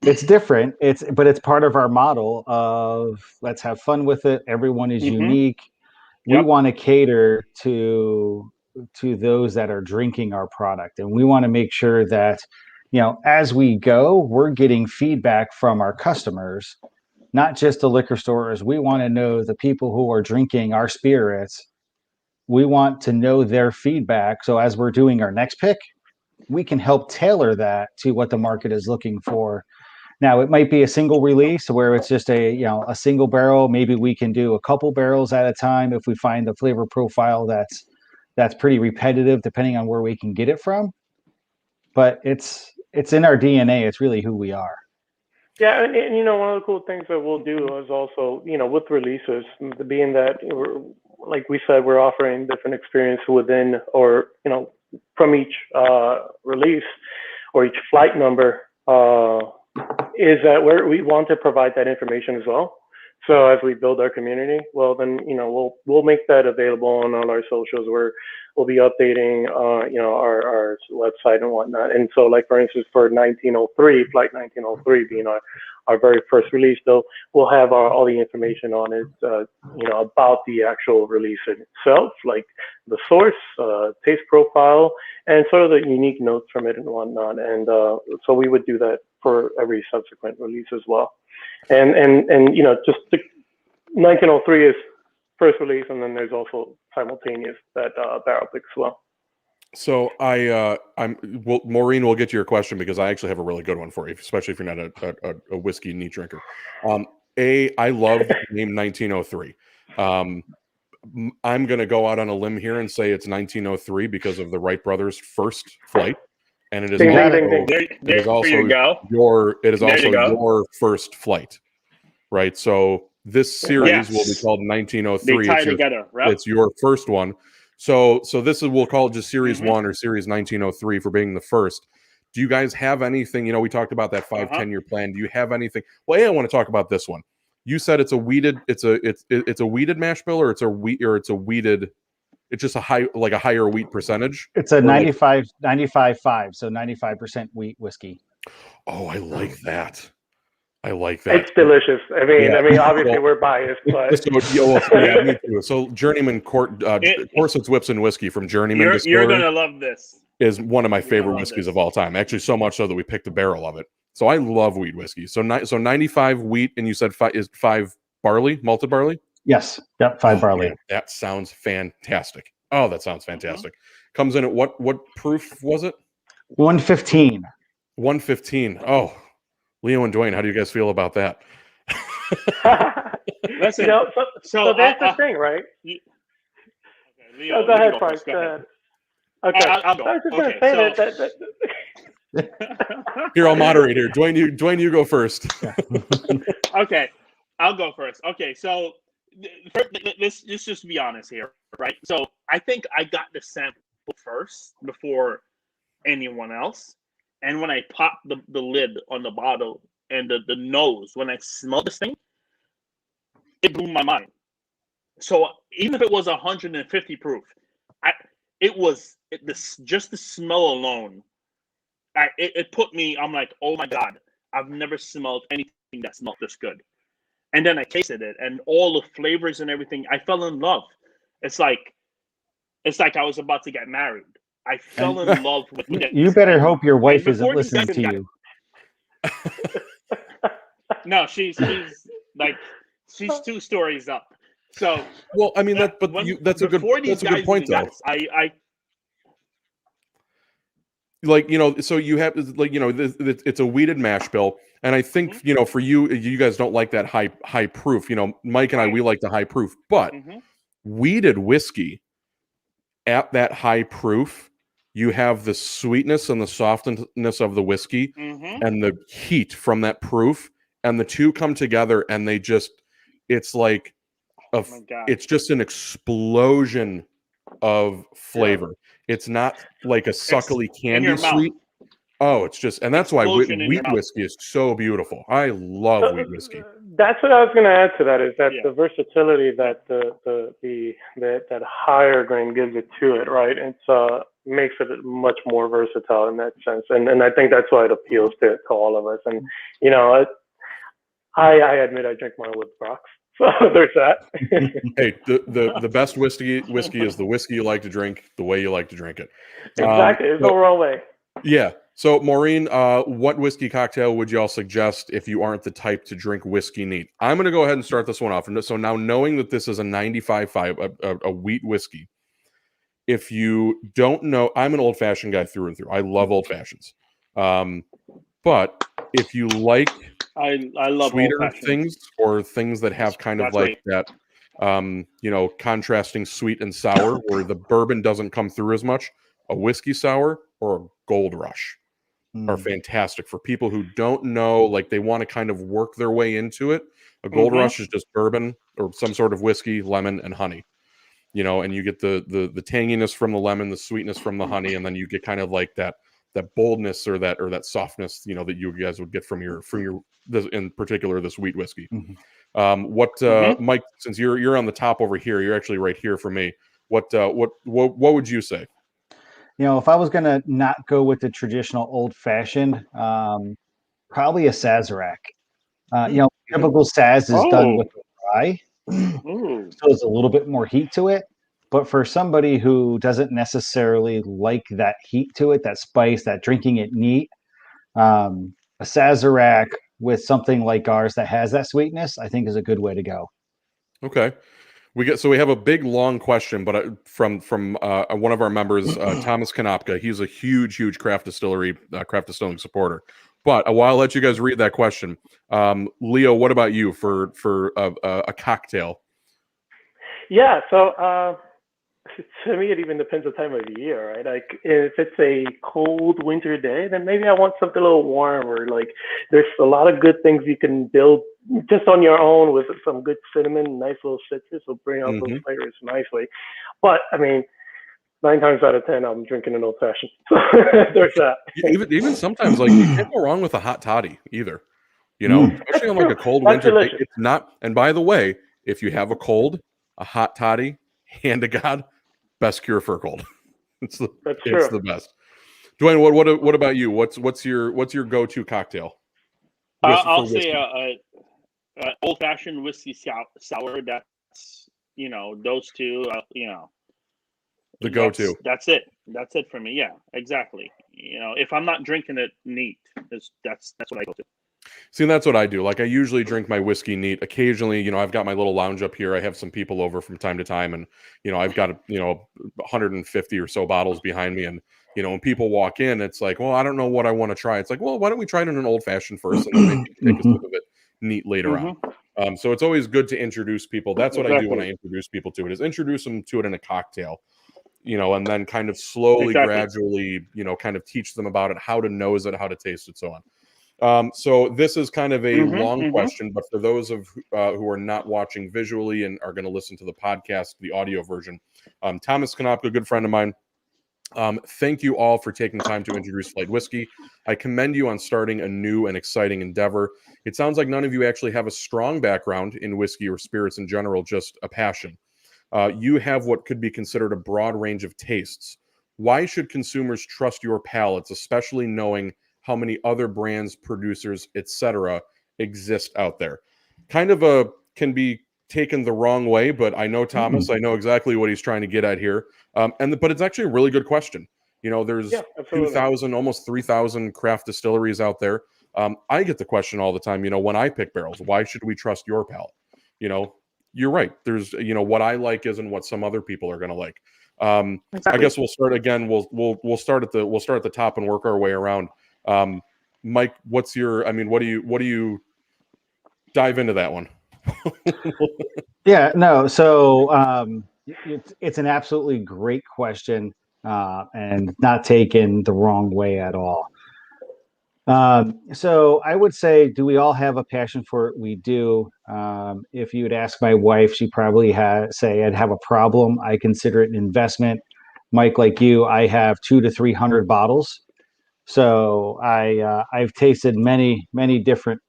it's different. But it's part of our model of let's have fun with it. Everyone is unique. We want to cater to those that are drinking our product, and we want to make sure that, as we go, we're getting feedback from our customers, not just the liquor stores. We want to know the people who are drinking our spirits. We want to know their feedback. So as we're doing our next pick, we can help tailor that to what the market is looking for. Now, it might be a single release where it's just a single barrel. Maybe we can do a couple barrels at a time if we find the flavor profile that's pretty repetitive, depending on where we can get it from. But it's in our DNA. It's really who we are. Yeah, and one of the cool things that we'll do is also, with releases, being that like we said, we're offering different experience within, or from each release or each flight number, is that we want to provide that information as well. So as we build our community, well, then we'll make that available on all our socials, where we'll be updating our website and whatnot. And so, like for instance, for 1903, flight 1903 being our very first release, though, we'll have all the information on it, about the actual release itself, like the source, taste profile, and sort of the unique notes from it and whatnot. And so we would do that for every subsequent release as well. And just the 1903 is first release, and then there's also simultaneous that barrel pick as well. So Maureen will get to your question, because I actually have a really good one for you, especially if you're not a whiskey neat drinker. I love the name 1903. I'm going to go out on a limb here and say it's 1903 because of the Wright brothers' first flight, and it is your first flight, right? So this series will be called 1903. They tie together, right? It's your first one. So we'll call it just Series 1 or Series 1903 for being the first. Do you guys have anything? We talked about that 5-10-year plan. Do you have anything? Well, I want to talk about this one. You said it's a weeded mash bill, or it's a weeded. It's just a higher wheat percentage. It's a 95-5, so 95% wheat whiskey. Oh, I like that. It's delicious. I mean, obviously we're biased, but me too. So Journeyman Corset's Whips and Whiskey from Journeyman Distillery. You're gonna love this. Is one of my favorite whiskeys of all time. Actually, so much so that we picked a barrel of it. So I love wheat whiskey. So 95 wheat, and you said 5 barley, malted barley. Yes. Yep. 5 barley. Man, that sounds fantastic. Oh, that sounds fantastic. Comes in at what proof was it? 115. 115. Oh, Leo and Dwayne, how do you guys feel about that? Listen, so that's the thing, right? Leo, go ahead, Frank. Go ahead. Okay. I'll go. I was just going to say that. Here, I'll moderate here. Dwayne, you go first. Okay, I'll go first. Okay, so let's just be honest here, right? So I think I got the sample first before anyone else. And when I popped the lid on the bottle and the nose, when I smelled this thing, it blew my mind. So even if it was 150 proof, just the smell alone, it put me, I'm like, oh my God, I've never smelled anything that smelled this good. And then I tasted it, and all the flavors and everything, I fell in love. It's like I was about to get married. I fell in love with it. You better hope your wife isn't listening to you. No, she's 2 stories up. So well, I mean that's a good point though. I so you have it's a wheated mash bill, and I think for you guys don't like that high proof. Mike and I, we like the high proof, but wheated whiskey at that high proof, you have the sweetness and the softness of the whiskey and the heat from that proof, and the two come together, and it's like it's just an explosion of flavor. Yeah. It's not like a suckly candy sweet. Oh, it's just, and that's why wheat whiskey is so beautiful. I love wheat whiskey. That's what I was going to add to that. Is that the versatility that that higher grain gives it to it, right? It's makes it much more versatile in that sense, and I think that's why it appeals to all of us. And I admit I drink mine with rocks, so there's that. Hey, the best whiskey is the whiskey you like to drink, the way you like to drink it. Exactly, there's no wrong way. Yeah. So, Maureen, what whiskey cocktail would y'all suggest if you aren't the type to drink whiskey neat? I'm going to go ahead and start this one off. And so now, knowing that this is a 95.5, a wheat whiskey, if you don't know, I'm an old-fashioned guy through and through. I love old fashions. But if you like I love sweeter things or things that have kind of like that, contrasting sweet and sour where the bourbon doesn't come through as much, a whiskey sour or a Gold Rush are fantastic for people who don't know, like they want to kind of work their way into it. A Gold Rush is just bourbon or some sort of whiskey, lemon, and honey. And you get the tanginess from the lemon, the sweetness from the honey, and then you get kind of like that boldness or that softness, that you guys would get from your in particular this wheat whiskey. Mike, since you're on the top over here, you're actually right here for me. What would you say? If I was going to not go with the traditional old fashioned, probably a Sazerac. Typical Saz is done with rye, so there's a little bit more heat to it. But for somebody who doesn't necessarily like that heat to it, that spice, that drinking it neat, a Sazerac with something like ours that has that sweetness, I think is a good way to go. Okay. We have a big long question, but from one of our members, Thomas Konopka. He's a huge craft distilling supporter. But while I'll let you guys read that question, Leo, what about you for a cocktail? Yeah, so to me, it even depends on the time of the year, right? Like if it's a cold winter day, then maybe I want something a little warmer. Like there's a lot of good things you can build just on your own with some good cinnamon, nice little citrus will bring out those flavors nicely. But I mean, 9 times out of 10, I'm drinking an old fashioned. So there's that. Even sometimes, like you can't go wrong with a hot toddy either. Especially on like a cold winter day. It's not. And by the way, if you have a cold, a hot toddy, hand to God, best cure for a cold. It's the best. Dwayne, what about you? What's your go-to cocktail? I'll say old fashioned whiskey sour. That's those two. The go-to. That's it. That's it for me. Yeah, exactly. If I'm not drinking it neat, that's what I go to. See, that's what I do. Like I usually drink my whiskey neat. Occasionally, I've got my little lounge up here. I have some people over from time to time, and I've got 150 or so bottles behind me. And when people walk in, it's like, well, I don't know what I want to try. It's like, well, why don't we try it in an old fashioned first, and then maybe take a sip of it neat later on. So it's always good to introduce people. That's what I do when I introduce people to it. Is introduce them to it in a cocktail. And then kind of slowly, gradually, kind of teach them about it, how to nose it, how to taste it, so on. So this is kind of a long question, but for those who are not watching visually and are going to listen to the podcast, the audio version, Thomas Konopka, a good friend of mine. Thank you all for taking time to introduce Flight Whiskey. I commend you on starting a new and exciting endeavor. It sounds like none of you actually have a strong background in whiskey or spirits in general, just a passion. You have what could be considered a broad range of tastes. Why should consumers trust your palates, especially knowing how many other brands, producers, etc. exist out there? Kind of can be taken the wrong way, but I know Thomas, I know exactly what he's trying to get at here. But it's actually a really good question. There's 2,000, almost 3,000 craft distilleries out there. I get the question all the time, when I pick barrels, why should we trust your palate? You're right. There's, what I like isn't what some other people are going to like. I guess we'll start again. We'll start at the top and work our way around. Mike, what do you dive into that one? Yeah, no. So it's an absolutely great question, and not taken the wrong way at all. So I would say, do we all have a passion for it? We do. If you would ask my wife, she probably say I'd have a problem. I consider it an investment. Mike, like you, I have 200 to 300 bottles. So I've tasted many different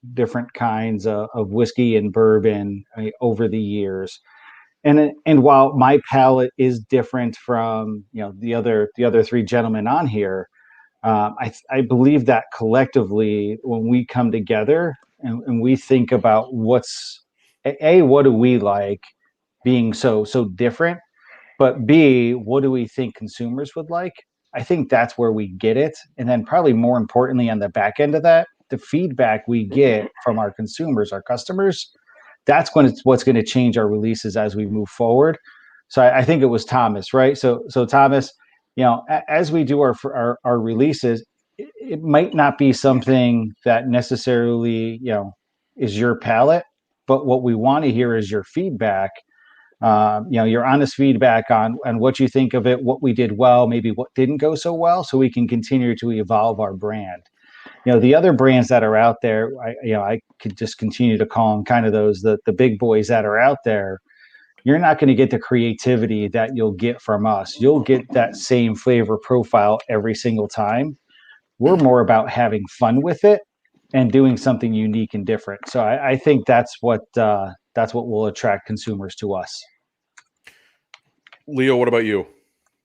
kinds of whiskey and bourbon over the years, and while my palate is different from the other three gentlemen on here, I believe that collectively when we come together and we think about what do we like being so different, but B, what do we think consumers would like? I think that's where we get it. And then probably more importantly on the back end of that, the feedback we get from our consumers, our customers, that's what's going to change our releases as we move forward. So I think it was Thomas, right? So Thomas, as we do our releases, it might not be something that necessarily, is your palate, but what we want to hear is your feedback, your honest feedback on what you think of it, what we did well, maybe what didn't go so well, so we can continue to evolve our brand. The other brands that are out there, I could just continue to call them kind of the big boys that are out there. You're not going to get the creativity that you'll get from us. You'll get that same flavor profile every single time. We're more about having fun with it and doing something unique and different. So I think that's what will attract consumers to us. Leo, what about you?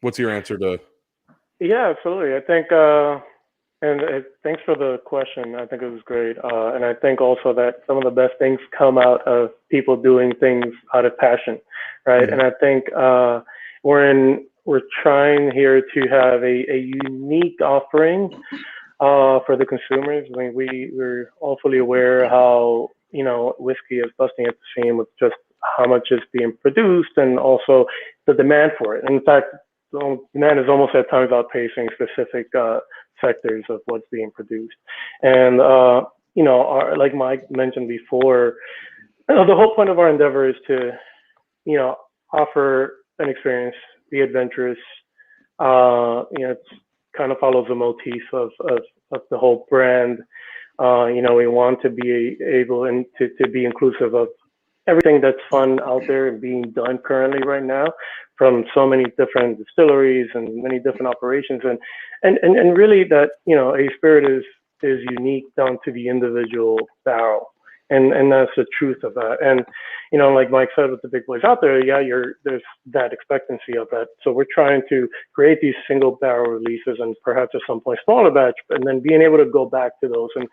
What's your answer to? Yeah, absolutely. I think, thanks for the question. I think it was great. And I think also that some of the best things come out of people doing things out of passion, right? Mm-hmm. And I think we're trying here to have a unique offering for the consumers. I mean, we're all fully aware how, whiskey is busting at the seam with just how much is being produced and also the demand for it. And in fact, demand is almost at times outpacing specific sectors of what's being produced. And, like Mike mentioned before, the whole point of our endeavor is to, offer an experience, be adventurous. It kind of follows the motif of the whole brand. We want to be able and to be inclusive of everything that's fun out there and being done currently right now from so many different distilleries and many different operations, and really that a spirit is unique down to the individual barrel, and that's the truth of that. And like Mike said, with the big boys out there, there's that expectancy of that. So we're trying to create these single barrel releases and perhaps at some point smaller batch, and then being able to go back to those and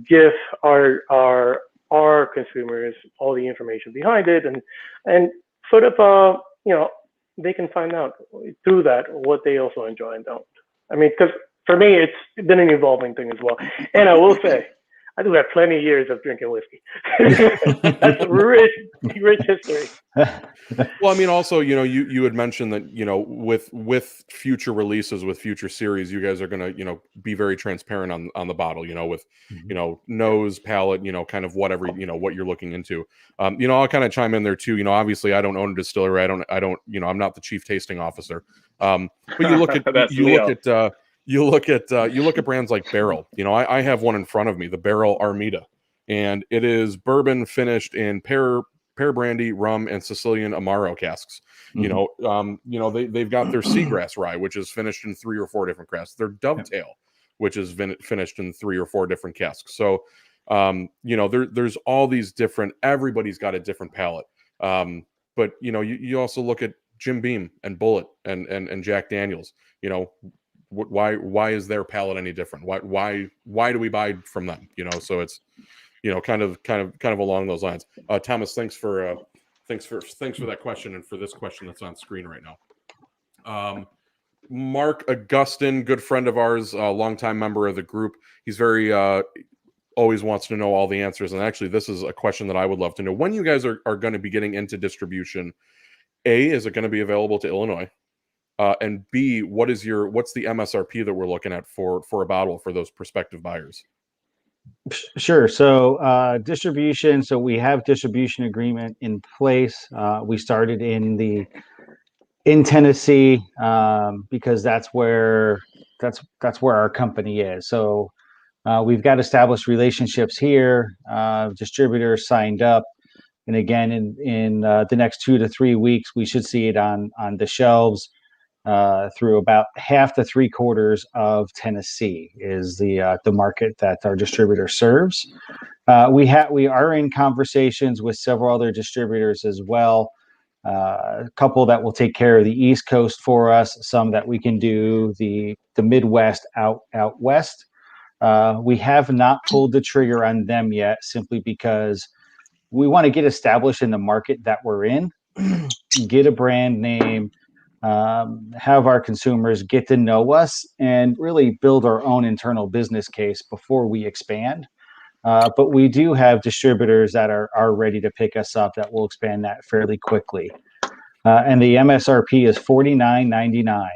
give our consumers all the information behind it, and sort of they can find out through that what they also enjoy and don't. I mean, because for me it's been an evolving thing as well. And I will say, I do have plenty of years of drinking whiskey. That's rich history. Well, I mean, also, you had mentioned that, with future releases, with future series, you guys are going to, be very transparent on the bottle, with, nose, palate, kind of whatever, what you're looking into. I'll kind of chime in there too. Obviously I don't own a distillery. I don't, I'm not the chief tasting officer. But you look at, you look at brands like Barrel. I have one in front of me, the Barrel Armida, and it is bourbon finished in pear brandy, rum, and Sicilian Amaro casks. Mm-hmm. They've got their Seagrass Rye, which is finished in 3 or 4 different casks. Their Dovetail, which is finished in 3 or 4 different casks. So, there's all these different. Everybody's got a different palate. But you also look at Jim Beam and Bullet and Jack Daniels. Why is their palate any different? Why do we buy from them? So it's kind of along those lines. Thomas, thanks for that question and for this question that's on screen right now. Mark Augustin, good friend of ours, longtime member of the group. He's very always wants to know all the answers, and actually this is a question that I would love to know. When you guys are going to be getting into distribution, A, is it going to be available to Illinois? And B, what's the MSRP that we're looking at for a bottle for those prospective buyers? Sure. So distribution. So we have distribution agreement in place. We started in Tennessee because that's where our company is. So we've got established relationships here. Distributors signed up, and again in the next 2 to 3 weeks we should see it on the shelves. through about half to 3/4 of Tennessee is the market that our distributor serves. We are in conversations with several other distributors as well. A couple that will take care of the East Coast for us, some that we can do the Midwest out west. We have not pulled the trigger on them yet, simply because we want to get established in the market that we're in, get a brand name, have our consumers get to know us, and really build our own internal business case before we expand. But we do have distributors that are ready to pick us up that will expand that fairly quickly. And the MSRP is $49.99.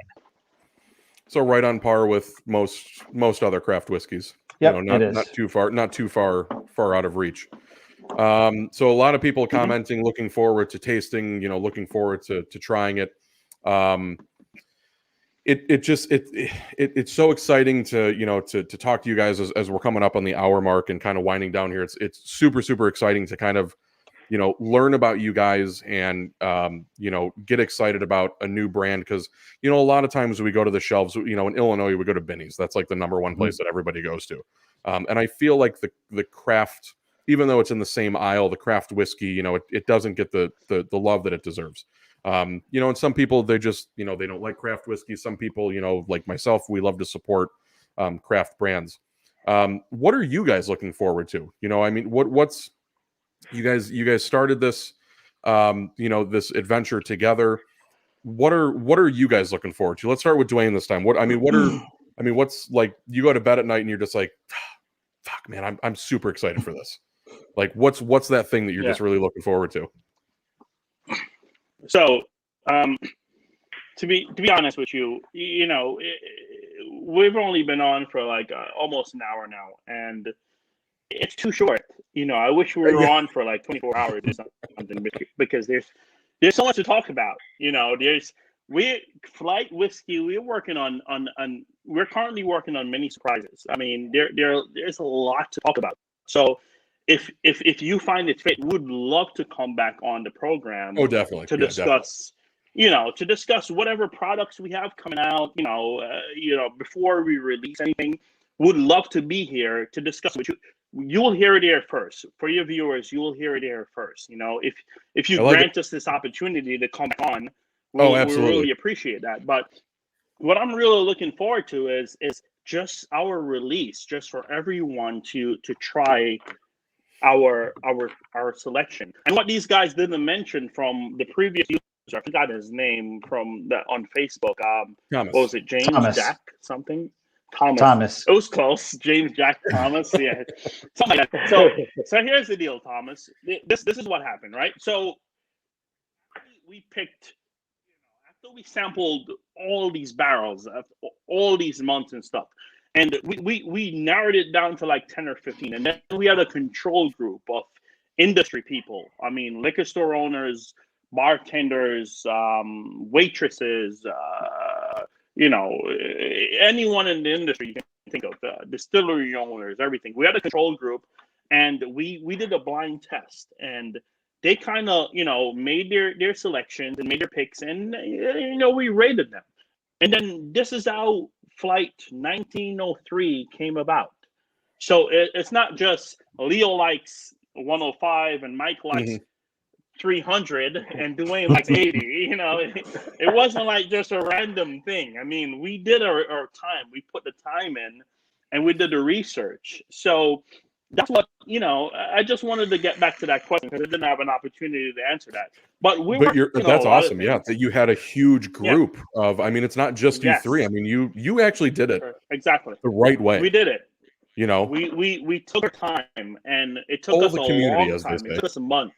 So right on par with most other craft whiskeys. Yep, you know, it is. not too far out of reach. So a lot of people commenting, looking forward to tasting, looking forward to trying it. It's so exciting to talk to you guys as we're coming up on the hour mark and kind of winding down here. It's super, super exciting to kind of, learn about you guys and, get excited about a new brand. Cause a lot of times we go to the shelves, in Illinois, we go to Binny's. That's like the number one place that everybody goes to. And I feel like the craft, even though it's in the same aisle, the craft whiskey, it doesn't get the love that it deserves. And some people, they just, they don't like craft whiskey. Some people, like myself, we love to support craft brands. What are you guys looking forward to? What's you guys started this, this adventure together. What are you guys looking forward to? Let's start with Dwayne this time. What's like, you go to bed at night and you're just like, fuck, man, I'm super excited for this. Like, what's that thing that you're just really looking forward to? So, to be honest with you, we've only been on for like almost an hour now, and it's too short. I wish we were on for like 24 hours or something, because there's so much to talk about. Flight Whiskey. We're currently working on many surprises. I mean, there's a lot to talk about. So, if you find it fit, would love to come back on the program. Oh, definitely. To discuss, to discuss whatever products we have coming out. Before we release anything, would love to be here to discuss with you. You will hear it here first. For your viewers, you will hear it here first. If you grant us this opportunity to come back on, we really appreciate that. But what I'm really looking forward to is just our release, just for everyone to try our selection. And what these guys didn't mention from the previous user, I forgot his name from on Facebook. Thomas. What was it? James Thomas. Jack something? Thomas. It was close. James Jack Thomas. Yeah. Something like that. So here's the deal, Thomas. This is what happened, right? So we picked, after we sampled all these barrels, all these months and stuff, and we narrowed it down to like 10 or 15. And then we had a control group of industry people. I mean, liquor store owners, bartenders, waitresses, anyone in the industry you can think of, distillery owners, everything. We had a control group, and we did a blind test, and they kind of, made their selections and made their picks, and, we rated them. And then this is how Flight 1903 came about. So it's not just Leo likes 105 and Mike likes 300 and Dwayne likes 80. It wasn't like just a random thing. I mean, we did our time. We put the time in, and we did the research. So that's what, I just wanted to get back to that question because I didn't have an opportunity to answer that. But that's awesome. Yeah, that you had a huge group of. I mean, it's not just you three. I mean, you actually did it exactly the right way. We did it. We took our time, and it took us a long time. It took us a month.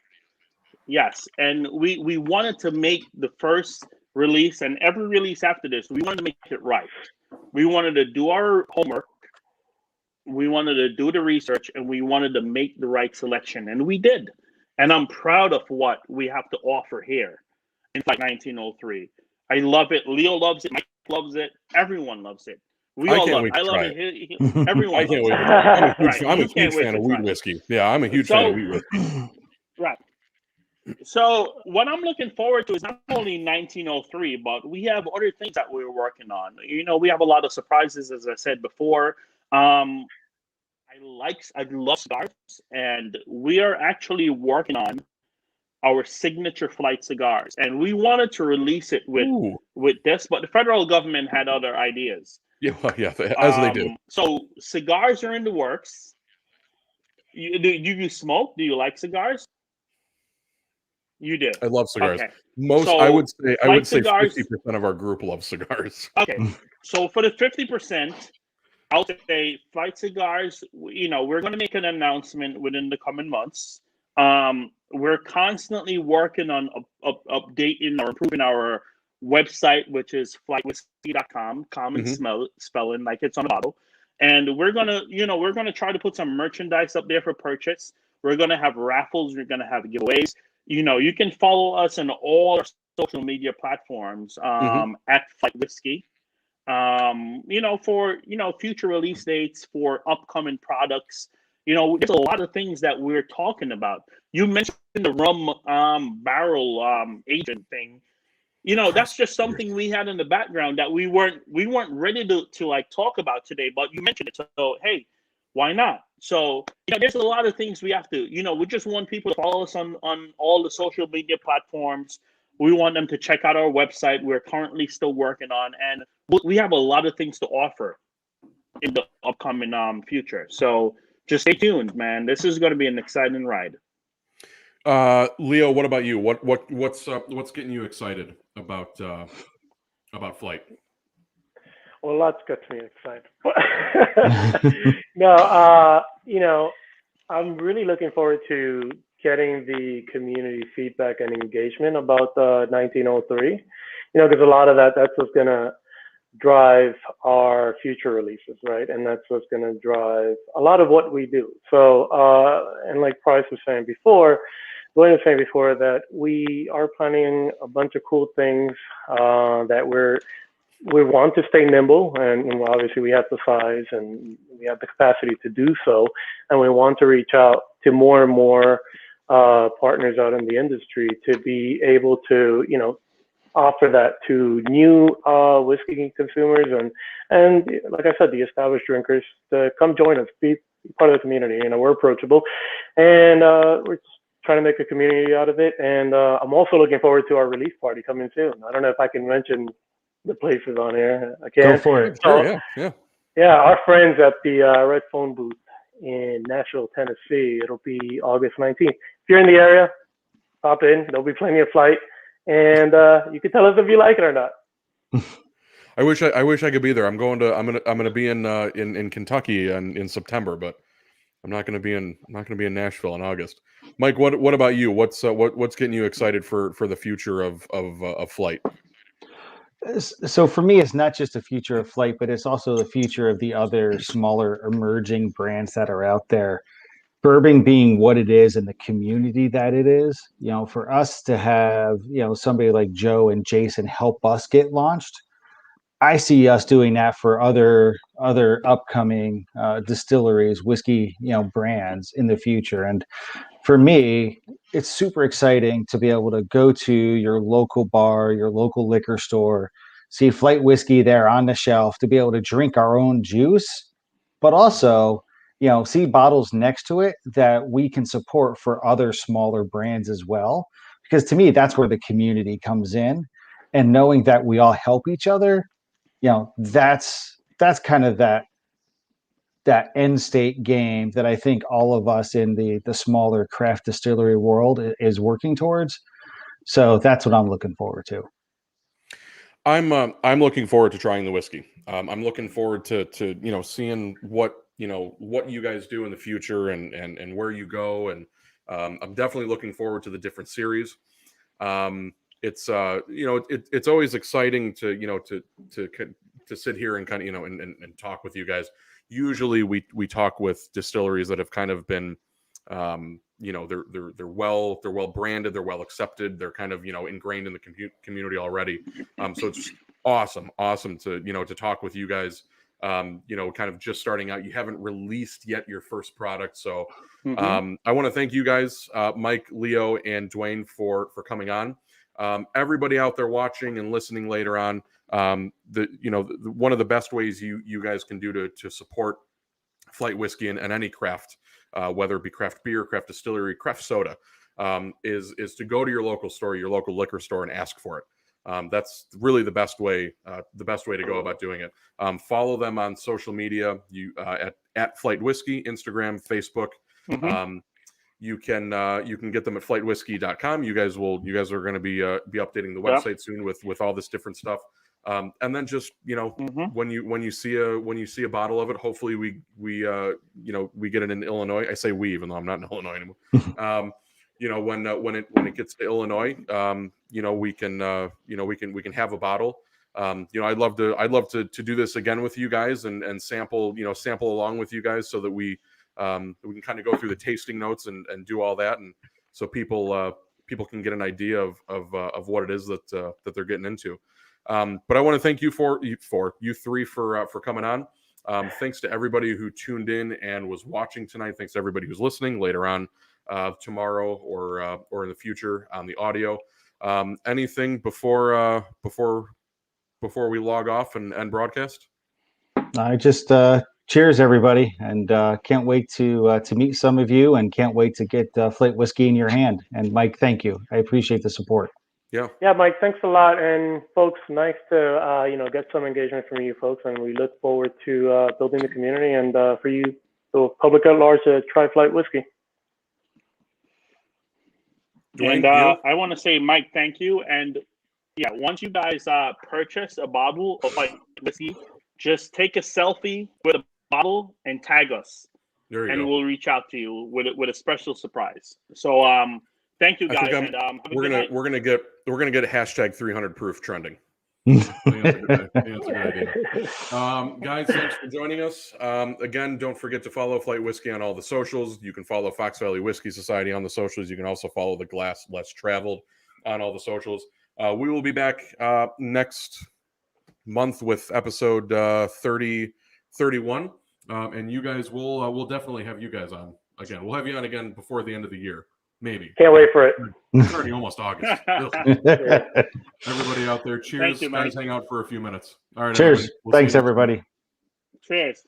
Yes, and we wanted to make the first release, and every release after this, we wanted to make it right. We wanted to do our homework. We wanted to do the research, and we wanted to make the right selection, and we did. And I'm proud of what we have to offer here in Flight 1903. I love it. Leo loves it. Mike loves it. Everyone loves it. We all love it. I love it. Everyone. I can't wait. I'm a huge fan of wheat whiskey. Yeah, I'm a huge fan of wheat whiskey. Right. So what I'm looking forward to is not only 1903, but we have other things that we're working on. We have a lot of surprises, as I said before. I love cigars, and we are actually working on our signature flight cigars, and we wanted to release it with this, but the federal government had other ideas. Yeah, as they do. So cigars are in the works. Do you smoke? Do you like cigars? You do. I love cigars. Okay. I would say cigars, 50% of our group loves cigars. Okay. So for the 50%, I'll say flight cigars, we're going to make an announcement within the coming months. We're constantly working on updating or improving our website, which is flightwhiskey.com, common spelling like it's on the bottle. And we're gonna try to put some merchandise up there for purchase. We're gonna have raffles. We're gonna have giveaways. You can follow us on all our social media platforms at Flight Whiskey. For future release dates for upcoming products. There's a lot of things that we're talking about. You mentioned the rum barrel agent thing. That's just something we had in the background that we weren't ready to like talk about today, but you mentioned it. So hey, why not? So there's a lot of things we have to, we just want people to follow us on all the social media platforms. We want them to check out our website. We're currently still working on, and we have a lot of things to offer in the upcoming future. So just stay tuned, man. This is going to be an exciting ride. Leo, what about you? What's getting you excited about Flight? Well, lots gets me excited. No, I'm really looking forward to getting the community feedback and engagement about the 1903. Because a lot of that's what's going to drive our future releases, right? And that's what's going to drive a lot of what we do. So, and like Price was saying before, Glenn was saying before, that we are planning a bunch of cool things that we want to stay nimble, and obviously we have the size and we have the capacity to do so, and we want to reach out to more and more partners out in the industry to be able to, offer that to new whiskey consumers and like I said, the established drinkers to come join us, be part of the community. We're approachable, and we're just trying to make a community out of it. And I'm also looking forward to our release party coming soon. I don't know if I can mention the places on here. I can. Go for it. Sure, yeah. Our friends at the Red Phone booth in Nashville, Tennessee. It'll be August 19th. If you're in the area, pop in. There'll be plenty of Flight. And you can tell us if you like it or not. I wish I could be there. I'm gonna be in Kentucky in September, but I'm not gonna be in Nashville in August. Mike, what about you? What's getting you excited for the future of Flight? So for me, it's not just the future of Flight, but it's also the future of the other smaller emerging brands that are out there. Bourbon being what it is and the community that it is, for us to have, somebody like Joe and Jason help us get launched, I see us doing that for other upcoming distilleries, whiskey, brands in the future. And for me, it's super exciting to be able to go to your local bar, your local liquor store, see Flight whiskey there on the shelf, to be able to drink our own juice, but also see bottles next to it that we can support for other smaller brands as well. Because to me, that's where the community comes in, and knowing that we all help each other, that's kind of that end state game that I think all of us in the smaller craft distillery world is working towards. So that's what I'm looking forward to. I'm looking forward to trying the whiskey. I'm looking forward to seeing what you guys do in the future and where you go, and I'm definitely looking forward to the different series. It's it's always exciting to sit here and kind of and talk with you guys. Usually we talk with distilleries that have kind of been they're well branded, they're well accepted, they're kind of ingrained in the community already. So it's awesome to to talk with you guys you know, kind of just starting out. You haven't released yet your first product. So Mhm. I want to thank you guys, Mike, Leo, and Dwayne for coming on. Everybody out there watching and listening later on, one of the best ways you guys can do to support Flight Whiskey and any craft, whether it be craft beer, craft distillery, craft soda, is to go to your local store, your local liquor store, and ask for it. That's really the best way to go about doing it. Follow them on social media. At Flight Whiskey, Instagram, Facebook. Mhm. You can get them at flightwhiskey.com. You guys are going to be updating the Yeah. website soon with all this different stuff. And then just, you know, Mhm. when you see a bottle of it, hopefully we get it in Illinois. I say we, even though I'm not in Illinois anymore. You know, when it gets to Illinois, you know, we can have a bottle. You know, I'd love to do this again with you guys and sample along with you guys so that we can kind of go through the tasting notes and do all that, and so people can get an idea of what it is that they're getting into. But I want to thank you three for coming on. Thanks to everybody who tuned in and was watching tonight. Thanks to everybody who's listening later on tomorrow or in the future on the audio. Anything before we log off and end broadcast? I just cheers everybody, and can't wait to meet some of you, and can't wait to get Flight Whiskey in your hand. And Mike, thank you. I appreciate the support. Yeah, Mike, thanks a lot. And folks, nice to get some engagement from you folks, and we look forward to building the community and for you, the public at large, to try Flight Whiskey. And I want to say, Mike, thank you. And yeah, once you guys purchase a bottle of Flight Whiskey, just take a selfie with a bottle and tag us, and we'll reach out to you with a special surprise. So thank you guys. And, we're gonna get hashtag 300 proof trending. That's a good idea. Guys, thanks for joining us. Again, don't forget to follow Flight Whiskey on all the socials. You can follow Fox Valley Whiskey Society on the socials. You can also follow the Glass Less Traveled on all the socials. We will be back next month with episode 31, and you guys we'll definitely have you guys on again. We'll have you on again before the end of the year. Maybe. Can't wait for it. It's already almost August. Everybody out there, cheers. Thank you, guys, hang out for a few minutes. All right. Cheers. Thanks, everybody. Cheers.